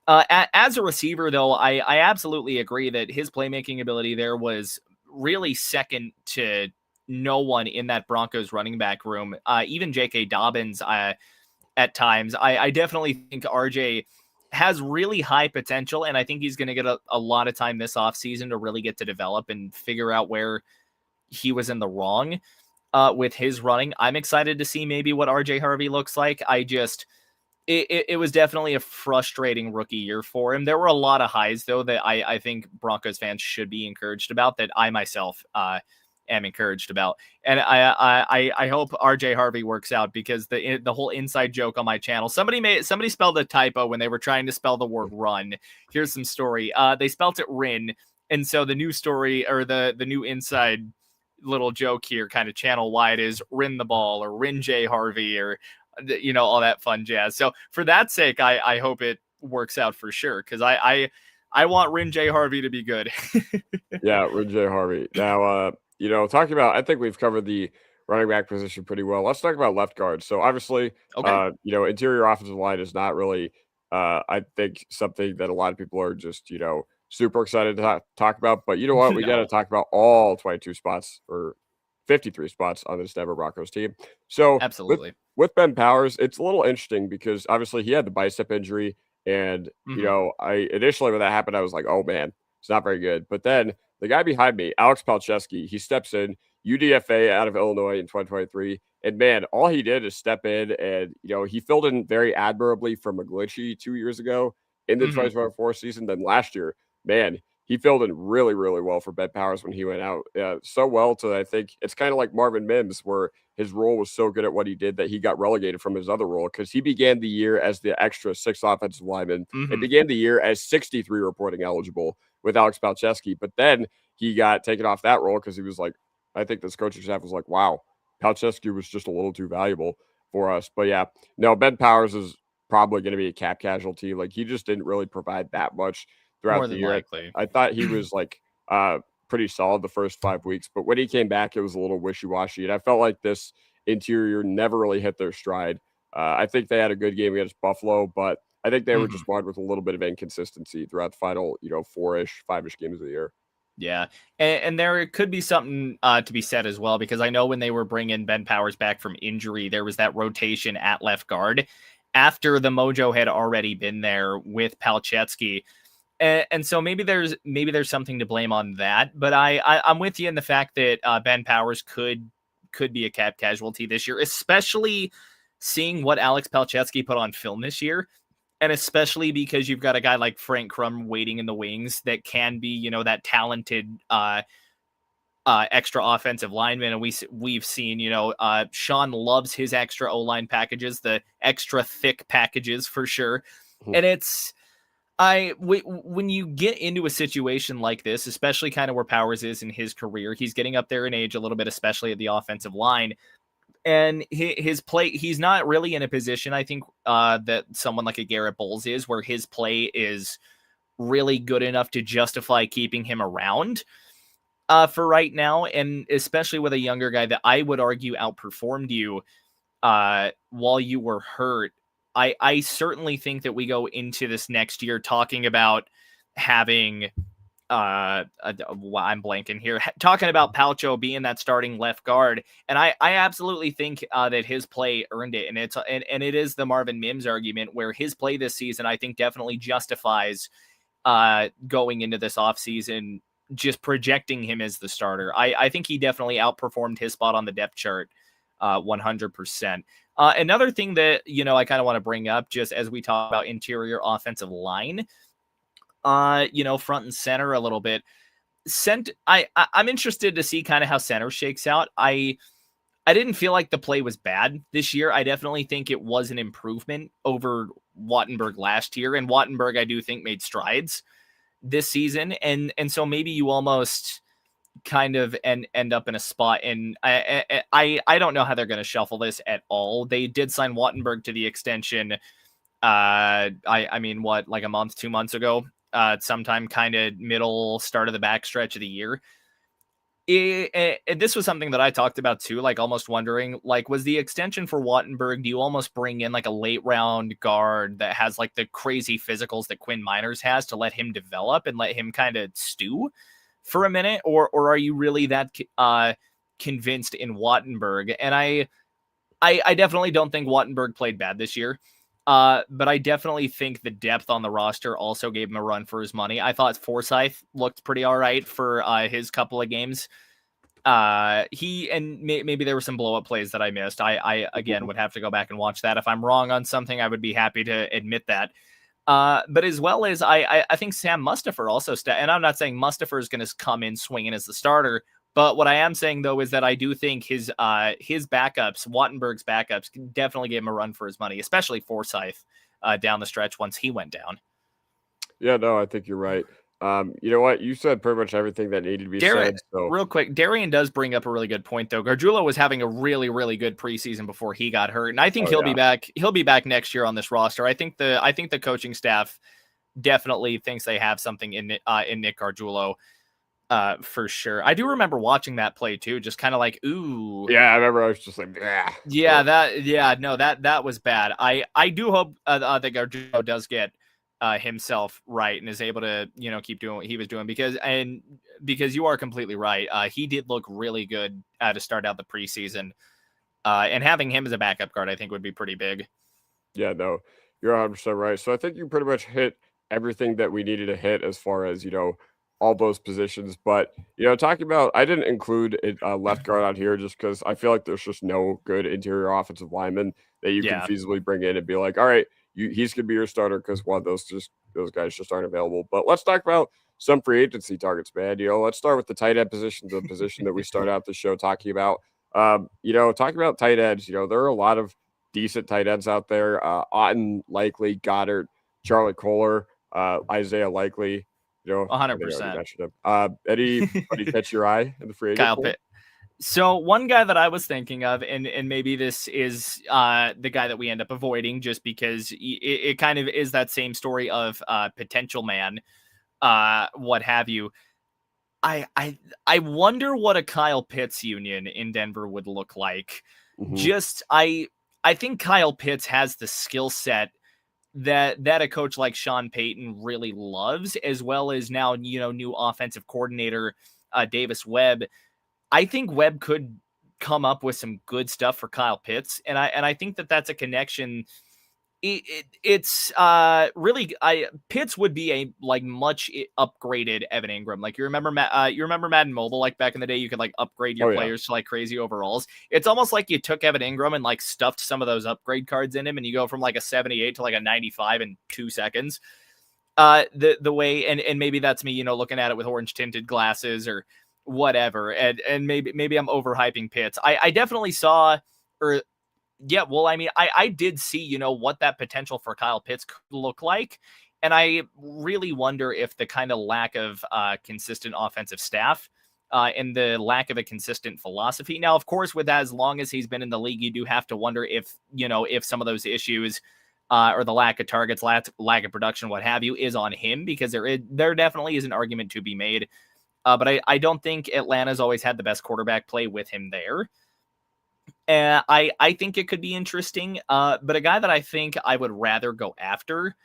As a receiver, though, I absolutely agree that his playmaking ability there was really second to no one in that Broncos running back room. Even J.K. Dobbins, at times. I definitely think RJ has really high potential, and I think he's going to get a lot of time this offseason to really get to develop and figure out where he was in the wrong with his running. I'm excited to see maybe what RJ Harvey looks like. It was definitely a frustrating rookie year for him. There were a lot of highs, though, that I think Broncos fans should be encouraged about, that I myself am encouraged about. And I hope RJ Harvey works out, because the whole inside joke on my channel, somebody spelled a typo when they were trying to spell the word run. Here's some story. They spelt it Rin. And so the new story, or the new inside little joke here, kind of channel wide, is Rin the ball, or Rin J Harvey, or all that fun jazz. So for that sake, I hope it works out for sure, because I want Rin J Harvey to be good. Yeah, with Jay Harvey. Now, talking about, I think we've covered the running back position pretty well. Let's talk about left guard. So obviously, Okay. interior offensive line is not really, I think, something that a lot of people are just, super excited to talk about. But you know what? We got to No, talk about all 22 spots, or 53 spots on this Denver Broncos team. So absolutely. with Ben Powers, it's a little interesting because obviously he had the bicep injury, and Hmm. I initially when that happened, I was like, oh man, it's not very good. But then the guy behind me, Alex Palczewski, he steps in, UDFA out of Illinois in 2023. And man, all he did is step in, and, he filled in very admirably for McGlinchey 2 years ago in the Hmm. 2024 season. Then last year, man, he filled in really, really well for Ben Powers when he went out. So well to, I think it's kind of like Marvin Mims, where his role was so good at what he did that he got relegated from his other role, because he began the year as the extra sixth offensive lineman and Hmm. began the year as 63 reporting eligible with Alex Palczewski. But then he got taken off that role because he was like, I think this coaching staff was like, wow, Palczewski was just a little too valuable for us. But yeah, no, Ben Powers is probably going to be a cap casualty. Like, he just didn't really provide that much More throughout the than year. likely. I thought he was like pretty solid the first 5 weeks, but when he came back, it was a little wishy-washy. And I felt like this interior never really hit their stride. I think they had a good game against Buffalo, but I think they were Hmm. just marred with a little bit of inconsistency throughout the final, 4-ish, 5-ish games of the year. Yeah, and there could be something to be said as well, because I know when they were bringing Ben Powers back from injury, there was that rotation at left guard after the mojo had already been there with Palczewski. And so maybe there's something to blame on that, but I'm with you in the fact that Ben Powers could be a cap casualty this year, especially seeing what Alex Palczewski put on film this year, and especially because you've got a guy like Frank Crum waiting in the wings that can be, that talented extra offensive linemen, and we've seen, Sean loves his extra O-line packages, the extra thick packages for sure. And it's when you get into a situation like this, especially kind of where Powers is in his career, he's getting up there in age a little bit, especially at the offensive line. And his play, he's not really in a position, I think, that someone like a Garrett Bowles is, where his play is really good enough to justify keeping him around for right now. And especially with a younger guy that I would argue outperformed you while you were hurt. I certainly think that we go into this next year talking about having I'm blanking here, talking about Palcho being that starting left guard, and I absolutely think that his play earned it, and it is the Marvin Mims argument, where his play this season I think definitely justifies going into this offseason just projecting him as the starter. I think he definitely outperformed his spot on the depth chart 100%. Another thing that, I kind of want to bring up just as we talk about interior offensive line, front and center a little bit. I'm interested to see kind of how center shakes out. I didn't feel like the play was bad this year. I definitely think it was an improvement over Wattenberg last year, and Wattenberg I do think made strides this season, and so maybe you almost kind of end up in a spot, and I don't know how they're going to shuffle this at all. They did sign Wattenberg to the extension. I mean, what, like a month, 2 months ago, sometime kind of middle start of the backstretch of the year. This was something that I talked about too, like almost wondering, like, was the extension for Wattenberg, do you almost bring in like a late round guard that has like the crazy physicals that Quinn Miners has to let him develop and let him kind of stew for a minute, or are you really that convinced in Wattenberg? And I definitely don't think Wattenberg played bad this year, but I definitely think the depth on the roster also gave him a run for his money. I thought Forsyth looked pretty all right for his couple of games. Maybe there were some blow up plays that I missed. I again would have to go back and watch that. If I'm wrong on something, I would be happy to admit that. But as well as I think Sam Mustipher also and I'm not saying Mustipher is going to come in swinging as the starter, but what I am saying though is that I do think his backups, Wattenberg's backups, definitely gave him a run for his money, especially Forsyth down the stretch once he went down. Yeah, no, I think you're right. You know what? You said pretty much everything that needed to be said. So real quick, Darian does bring up a really good point, though. Gargiulo was having a really, really good preseason before he got hurt, and I think he'll be back. He'll be back next year on this roster. I think the coaching staff definitely thinks they have something in Nick Gargiulo, for sure. I do remember watching that play too, just kind of like, ooh. Yeah, I remember I was just like, yeah, that was bad. I do hope that Gargiulo does get himself right and is able to keep doing what he was doing, because you are completely right. He did look really good to start out the preseason, and having him as a backup guard I think would be pretty big. Yeah, no, you're 100% right. So I think you pretty much hit everything that we needed to hit as far as all those positions. But talking about, I didn't include left guard on here just because I feel like there's just no good interior offensive lineman that you can feasibly bring in and be like, all right, he's going to be your starter, because one, those guys just aren't available. But let's talk about some free agency targets, man. Let's start with the tight end position, the position that we start out the show talking about. Talking about tight ends, there are a lot of decent tight ends out there. Otten, Likely, Goddard, Charlie Kohler, Isaiah Likely. 100%. Anybody catch your eye in the free agent? Kyle Pitt. So one guy that I was thinking of, and maybe this is the guy that we end up avoiding, just because it kind of is that same story of potential man, what have you. I wonder what a Kyle Pitts union in Denver would look like. Mm-hmm. I think Kyle Pitts has the skill set that a coach like Sean Payton really loves, as well as now new offensive coordinator Davis Webb. I think Webb could come up with some good stuff for Kyle Pitts, and I think that's a connection. It's really Pitts would be a much upgraded Evan Ingram. Like you remember Madden Mobile, like back in the day, you could upgrade your players to crazy overalls. It's almost like you took Evan Ingram and stuffed some of those upgrade cards in him, and you go from a 78 to a 95 in 2 seconds. The way, and maybe that's me, looking at it with orange tinted glasses, or whatever. And maybe I'm overhyping Pitts. I definitely saw, or yeah, well, I mean, I did see, what that potential for Kyle Pitts could look like. And I really wonder if the kind of lack of consistent offensive staff and the lack of a consistent philosophy. Now, of course, with as long as he's been in the league, you do have to wonder if, if some of those issues or the lack of targets, lack of production, what have you, is on him, because there definitely is an argument to be made. But I don't think Atlanta's always had the best quarterback play with him there. I think it could be interesting, but a guy that I think I would rather go after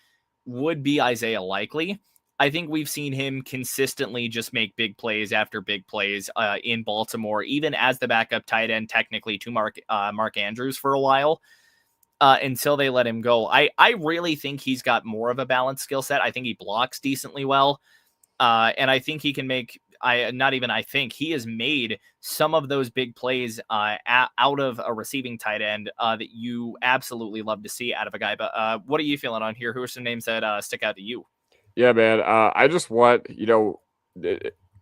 would be Isaiah Likely. I think we've seen him consistently just make big plays after big plays in Baltimore, even as the backup tight end technically to Mark Andrews for a while, until they let him go. I really think he's got more of a balanced skill set. I think he blocks decently well, and I think he can make he has made some of those big plays out of a receiving tight end that you absolutely love to see out of a guy. But what are you feeling on here? Who are some names that stick out to you? Yeah, man. I just want,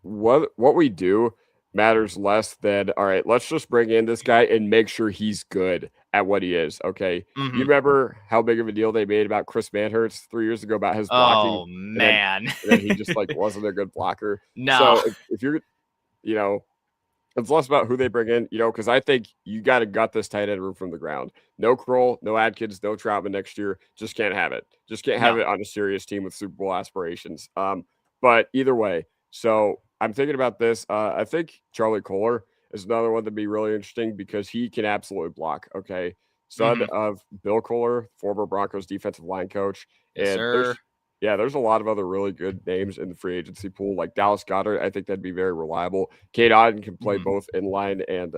what we do matters less than, all right, let's just bring in this guy and make sure he's good at what he is. Okay. Mm-hmm. You remember how big of a deal they made about Chris Manhurts 3 years ago about his blocking? Oh, man. And then he just wasn't a good blocker. No. So if you're, it's less about who they bring in, because I think you got to gut this tight end room from the ground. No Kroll, no Adkins, no Troutman next year. Just can't have it. Just can't have it on a serious team with Super Bowl aspirations. But either way, so I'm thinking about this. I think Charlie Kolar is another one that'd be really interesting because he can absolutely block. Okay. Son of Bill Kolar, former Broncos defensive line coach. Yes, and sir. there's a lot of other really good names in the free agency pool, like Dallas Goedert. I think that'd be very reliable. Cade Otton can play both in line and,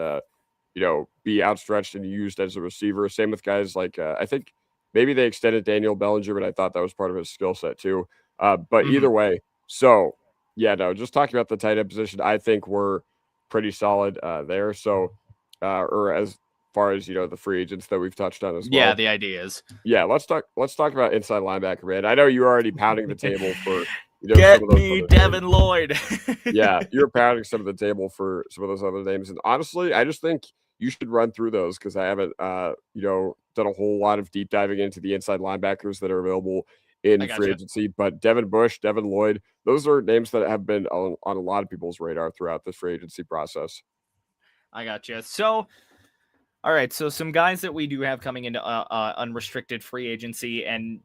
be outstretched and used as a receiver. Same with guys like, I think maybe they extended Daniel Bellinger, but I thought that was part of his skill set too. But either way, so yeah, no, just talking about the tight end position, I think we're pretty solid there. So, or as far as, the free agents that we've touched on as well. Yeah, the idea is. Yeah, let's talk about inside linebacker, man. I know you're already pounding the table for Get me Devin Lloyd. Yeah, you're pounding some of the table for some of those other names. And honestly, I just think you should run through those because I haven't done a whole lot of deep diving into the inside linebackers that are available in free agency. But Devin Bush, Devin Lloyd, those are names that have been on a lot of people's radar throughout this free agency process. I gotcha. So all right, so some guys that we do have coming into unrestricted free agency, and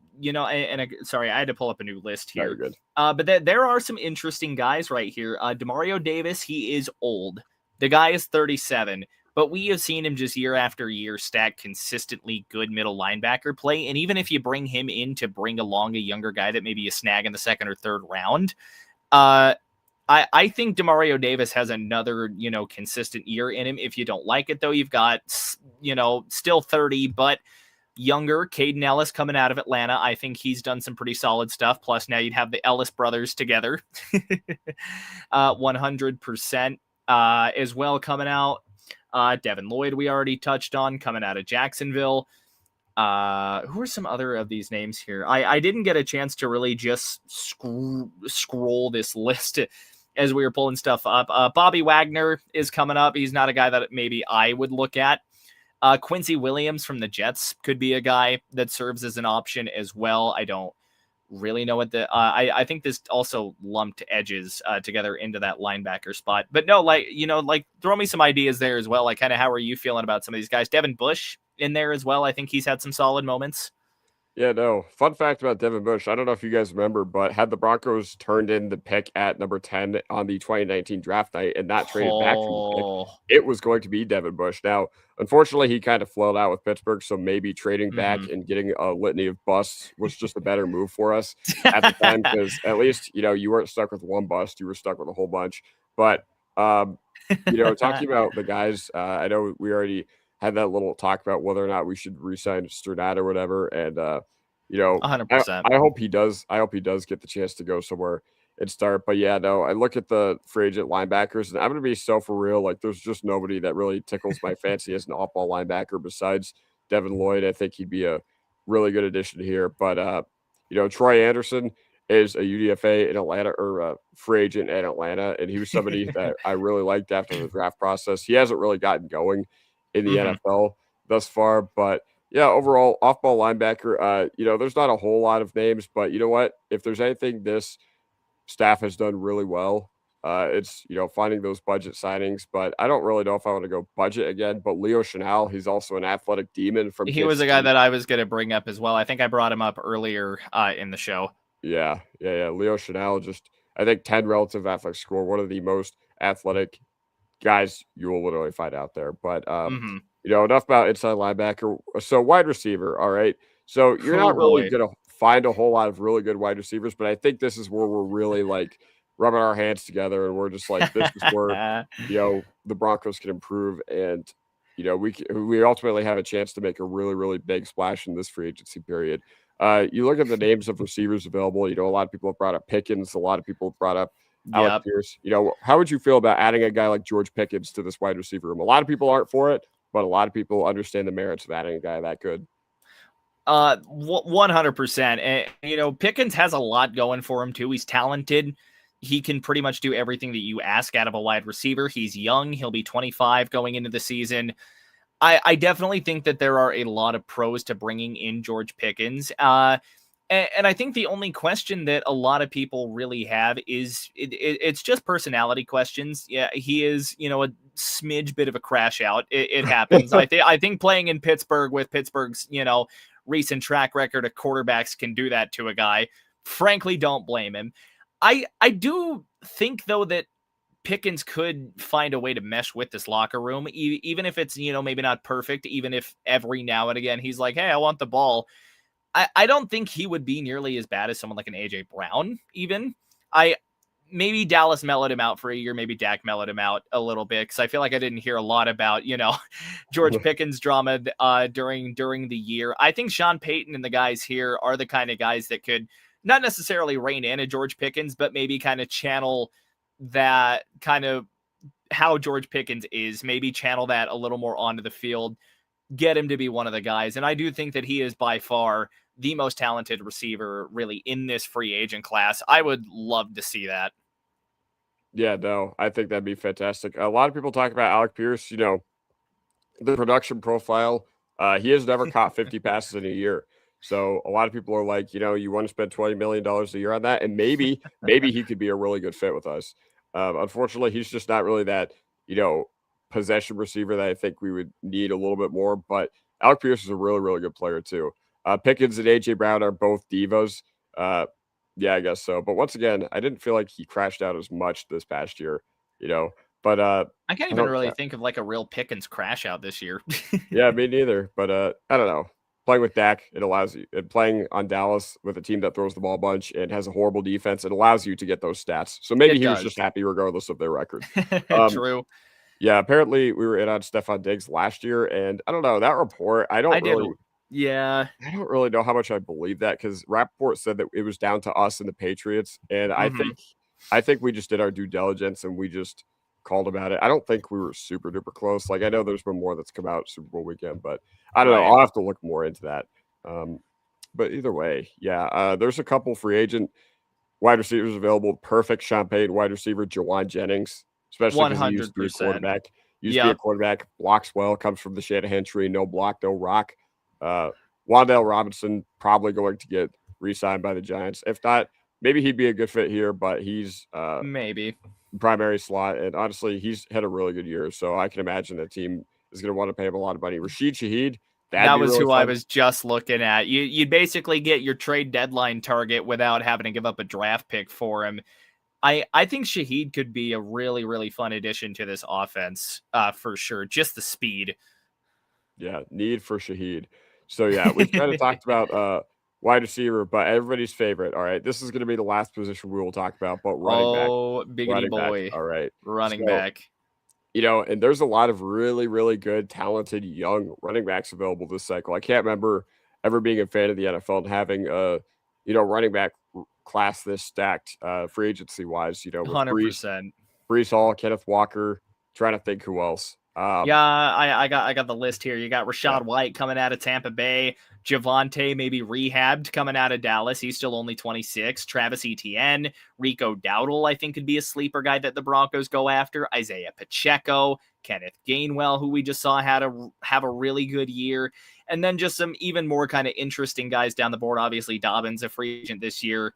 sorry, I had to pull up a new list here. Very good. But there are some interesting guys right here. Demario Davis, he is old. The guy is 37, but we have seen him just year after year stack consistently good middle linebacker play. And even if you bring him in to bring along a younger guy that maybe you snag in the second or third round, I think Demario Davis has another, consistent year in him. If you don't like it, though, you've got, still 30, but younger Caden Ellis coming out of Atlanta. I think he's done some pretty solid stuff. Plus, now you'd have the Ellis brothers together. 100% as well coming out. Devin Lloyd, we already touched on, coming out of Jacksonville. Who are some other of these names here? I didn't get a chance to really just scroll this list as we were pulling stuff up. Bobby Wagner is coming up. He's not a guy that maybe I would look at. Quincy Williams from the Jets could be a guy that serves as an option as well. I don't really know what I think this also lumped edges together into that linebacker spot. But no, throw me some ideas there as well. Like, kind of how are you feeling about some of these guys? Devin Bush in there as well. I think he's had some solid moments. Yeah, no. Fun fact about Devin Bush. I don't know if you guys remember, but had the Broncos turned in the pick at number 10 on the 2019 draft night and not traded back from the pick, it was going to be Devin Bush. Now, unfortunately, he kind of flowed out with Pittsburgh, so maybe trading back and getting a litany of busts was just a better move for us at the time because at least, you weren't stuck with one bust. You were stuck with a whole bunch. But, talking about the guys, I know we already – had that little talk about whether or not we should re-sign Sternad or whatever. And, 100%. I hope he does. I hope he does get the chance to go somewhere and start. But yeah, no, I look at the free agent linebackers and I'm going to be so for real. Like there's just nobody that really tickles my fancy as an off-ball linebacker besides Devin Lloyd. I think he'd be a really good addition here. But, Troy Anderson is a UDFA in Atlanta, or a free agent in Atlanta, and he was somebody that I really liked after the draft process. He hasn't really gotten going in the NFL thus far, but yeah, overall off-ball linebacker. There's not a whole lot of names, but you know what? If there's anything this staff has done really well, it's finding those budget signings. But I don't really know if I want to go budget again. But Leo Chenal, he's also an athletic demon from He Kansas was a guy City. that I was going to bring up as well. I think I brought him up earlier in the show. Yeah. Leo Chenal, just I think 10 relative athletic score, one of the most athletic guys you will literally find out there. But enough about inside linebacker. So wide receiver, all right. So you're not really gonna find a whole lot of really good wide receivers, but I think this is where we're really like rubbing our hands together, and we're just like, this is where the Broncos can improve, and we ultimately have a chance to make a really, really big splash in this free agency period. You look at the names of receivers available. A lot of people have brought up Pickens. A lot of people have brought up Alec Pierce. How would you feel about adding a guy like George Pickens to this wide receiver room? A lot of people aren't for it, but a lot of people understand the merits of adding a guy that good. 100%. And, Pickens has a lot going for him too. He's talented. He can pretty much do everything that you ask out of a wide receiver. He's young. He'll be 25 going into the season. I definitely think that there are a lot of pros to bringing in George Pickens. And I think the only question that a lot of people really have is it's just personality questions. Yeah, he is, a smidge bit of a crash out. It happens. I think playing in Pittsburgh with Pittsburgh's, recent track record of quarterbacks can do that to a guy. Frankly, don't blame him. I do think, though, that Pickens could find a way to mesh with this locker room, even if it's, maybe not perfect, even if every now and again he's like, hey, I want the ball. I don't think he would be nearly as bad as someone like an AJ Brown, even. Maybe Dallas mellowed him out for a year. Maybe Dak mellowed him out a little bit, because I feel like I didn't hear a lot about, George Pickens drama during the year. I think Sean Payton and the guys here are the kind of guys that could not necessarily rein in a George Pickens, but maybe kind of channel that kind of how George Pickens is, maybe channel that a little more onto the field, get him to be one of the guys. And I do think that he is by far the most talented receiver really in this free agent class. I would love to see that. Yeah, no, I think that'd be fantastic. A lot of people talk about Alec Pierce, the production profile. He has never caught 50 passes in a year. So a lot of people are like, you want to spend $20 million a year on that, and maybe he could be a really good fit with us. Unfortunately, he's just not really that, possession receiver that I think we would need a little bit more. But Alec Pierce is a really, really good player too. Pickens and AJ Brown are both divas. Yeah, I guess so. But once again, I didn't feel like he crashed out as much this past year, But I can't even really think of like a real Pickens crash out this year. Yeah, me neither. But I don't know. Playing with Dak, it allows you. And playing on Dallas with a team that throws the ball a bunch and has a horrible defense, it allows you to get those stats. So maybe he was just happy regardless of their record. True. Yeah, apparently we were in on Stephon Diggs last year, and I don't know that report. I don't really know how much I believe that, because Rappaport said that it was down to us and the Patriots, and I think we just did our due diligence and we just called about it. I don't think we were super duper close. Like, I know there's been more that's come out Super Bowl weekend, but I don't know. I'll have to look more into that. But either way, yeah, there's a couple free agent wide receivers available. Perfect Sean Payton wide receiver, Jawan Jennings, especially because he used to be a quarterback. Used to be a quarterback, blocks well, comes from the Shanahan tree, no block, no rock. Wan'Dale Robinson probably going to get re-signed by the Giants. If not, maybe he'd be a good fit here, but he's maybe primary slot, and honestly, he's had a really good year, so I can imagine the team is going to want to pay him a lot of money. Rashid Shaheed, that was really who I was just looking at. You'd basically get your trade deadline target without having to give up a draft pick for him. I think Shaheed could be a really, really fun addition to this offense, for sure. Just the speed. Yeah, need for Shaheed. So yeah, we've kind of talked about wide receiver, but everybody's favorite. All right, this is going to be the last position we will talk about, but running back. Oh, biggity boy. All right, running back. And there's a lot of really, really good, talented young running backs available this cycle. I can't remember ever being a fan of the NFL and having a, running back class this stacked, free agency wise. With 100%. Breece Hall, Kenneth Walker. Trying to think who else. Yeah, I got the list here. You got Yeah. Rachaad White coming out of Tampa Bay, Javonte maybe rehabbed coming out of Dallas. He's still only 26. Travis Etienne, Rico Dowdle, I think could be a sleeper guy that the Broncos go after. Isaiah Pacheco, Kenneth Gainwell, who we just saw have a really good year, and then just some even more kind of interesting guys down the board. Obviously, Dobbins, a free agent this year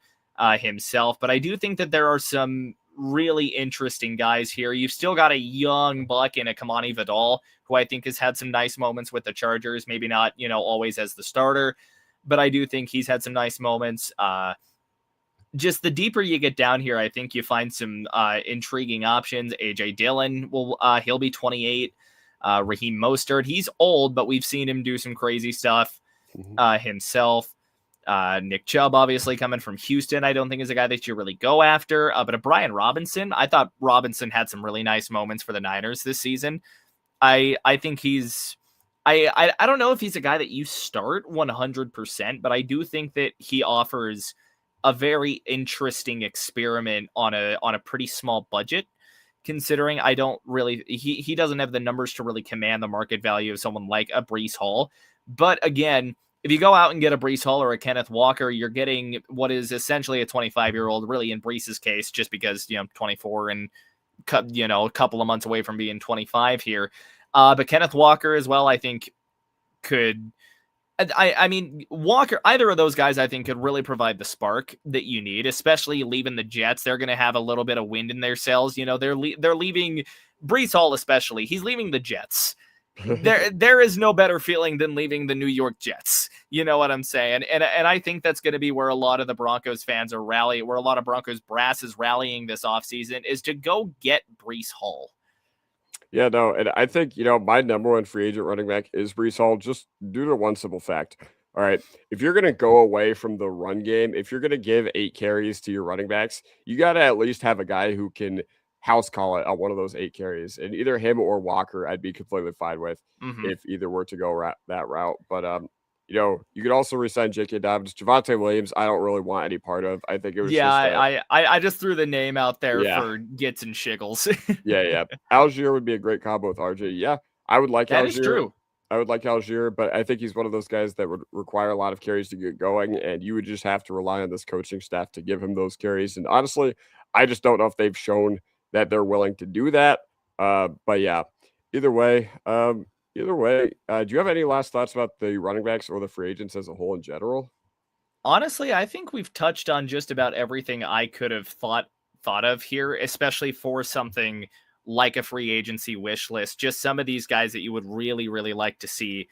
himself, but I do think that there are some really interesting guys here. You've still got a young buck in a Kamani Vidal, who I think has had some nice moments with the Chargers. Maybe not, always as the starter, but I do think he's had some nice moments. Just the deeper you get down here, I think you find some intriguing options. AJ Dillon he'll be 28. Raheem Mostert, he's old, but we've seen him do some crazy stuff himself. Nick Chubb, obviously coming from Houston, I don't think is a guy that you really go after. But a Brian Robinson, I thought Robinson had some really nice moments for the Niners this season. I think he's, I don't know if he's a guy that you start 100%, but I do think that he offers a very interesting experiment on a pretty small budget. Considering I don't really, he doesn't have the numbers to really command the market value of someone like a Breece Hall. But again, if you go out and get a Breece Hall or a Kenneth Walker, you're getting what is essentially a 25-year-old, really in Breece's case, just because, 24 and, a couple of months away from being 25 here. But Kenneth Walker as well, I think could, I mean, Walker, either of those guys, I think could really provide the spark that you need, especially leaving the Jets. They're going to have a little bit of wind in their sails. They're leaving Breece Hall, especially. He's leaving the Jets. There is no better feeling than leaving the New York Jets. You know what I'm saying? And I think that's going to be where a lot of the Broncos fans are rallying, where a lot of Broncos brass is rallying this offseason, is to go get Breece Hall. Yeah, no, and I think, my number one free agent running back is Breece Hall, just due to one simple fact. All right, if you're going to go away from the run game, if you're going to give 8 carries to your running backs, you got to at least have a guy who can house call it on one of those 8 carries. And either him or Walker, I'd be completely fine with if either were to go that route. But, you could also resign J.K. Dobbins. Javonte Williams, I don't really want any part of. I think it was I just threw the name out there for gits and shiggles. Yeah. Algier would be a great combo with RJ. Yeah, I would like Algier. That is true. I would like Algier, but I think he's one of those guys that would require a lot of carries to get going, and you would just have to rely on this coaching staff to give him those carries. And honestly, I just don't know if they've shown that they're willing to do that. But yeah, either way, do you have any last thoughts about the running backs or the free agents as a whole in general? Honestly, I think we've touched on just about everything I could have thought of here, especially for something like a free agency wish list. Just some of these guys that you would really, really like to see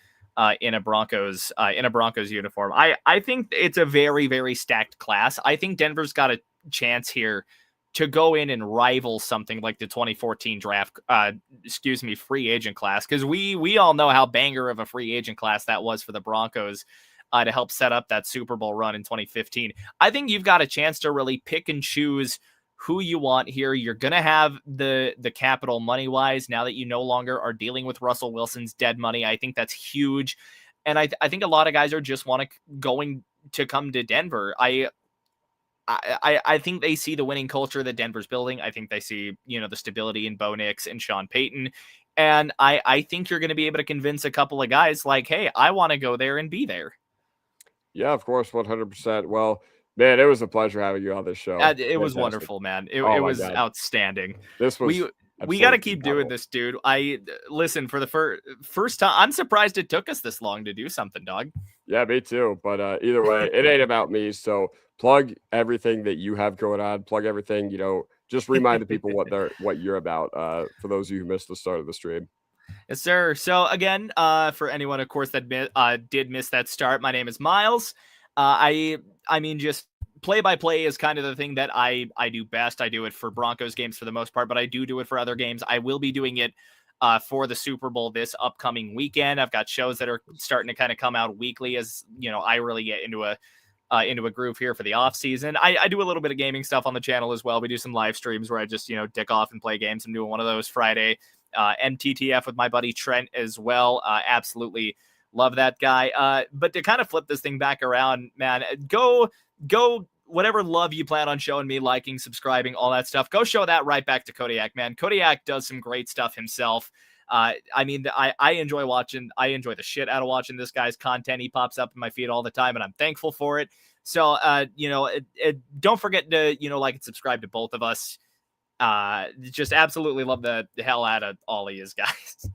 in a Broncos uniform. I think it's a very, very stacked class. I think Denver's got a chance here to go in and rival something like the 2014 free agent class, because we all know how banger of a free agent class that was for the Broncos to help set up that Super Bowl run in 2015. I think you've got a chance to really pick and choose who you want here. You're going to have the capital money-wise now that you no longer are dealing with Russell Wilson's dead money. I think that's huge. And I think a lot of guys are just going to come to Denver. I think they see the winning culture that Denver's building. I think they see, the stability in Bo Nix and Sean Payton. And I think you're going to be able to convince a couple of guys like, hey, I want to go there and be there. Yeah, of course, 100%. Well, man, it was a pleasure having you on this show. It was wonderful, man. It was outstanding. This was we got to keep doing this, dude. Listen, for the first time, I'm surprised it took us this long to do something, dog. Yeah, me too. But either way, it ain't about me. So plug everything that you have going on. Plug everything. Just remind the people what you're about. For those of you who missed the start of the stream. Yes, sir. So again, for anyone, of course, that did miss that start, my name is Miles. I mean, just play-by-play is kind of the thing that I do best. I do it for Broncos games for the most part, but I do it for other games. I will be doing it for the Super Bowl this upcoming weekend. I've got shows that are starting to kind of come out weekly as, I really get into a groove here for the off season. I do a little bit of gaming stuff on the channel as well. We do some live streams where I just, dick off and play games. I'm doing one of those Friday. MTTF with my buddy Trent as well. Absolutely love that guy. But to kind of flip this thing back around, man, go whatever love you plan on showing me, liking, subscribing, all that stuff, go show that right back to Kodiak, man. Kodiak does some great stuff himself. I mean, I enjoy the shit out of watching this guy's content. He pops up in my feed all the time, and I'm thankful for it. So, don't forget to, like and subscribe to both of us. Just absolutely love the hell out of all of you guys.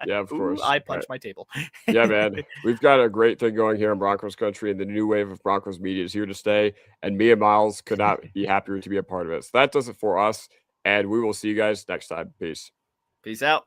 Yeah, of course. I punched my table. Yeah, man. We've got a great thing going here in Broncos country, and the new wave of Broncos media is here to stay. And me and Miles could not be happier to be a part of it. So that does it for us. And we will see you guys next time. Peace. Peace out.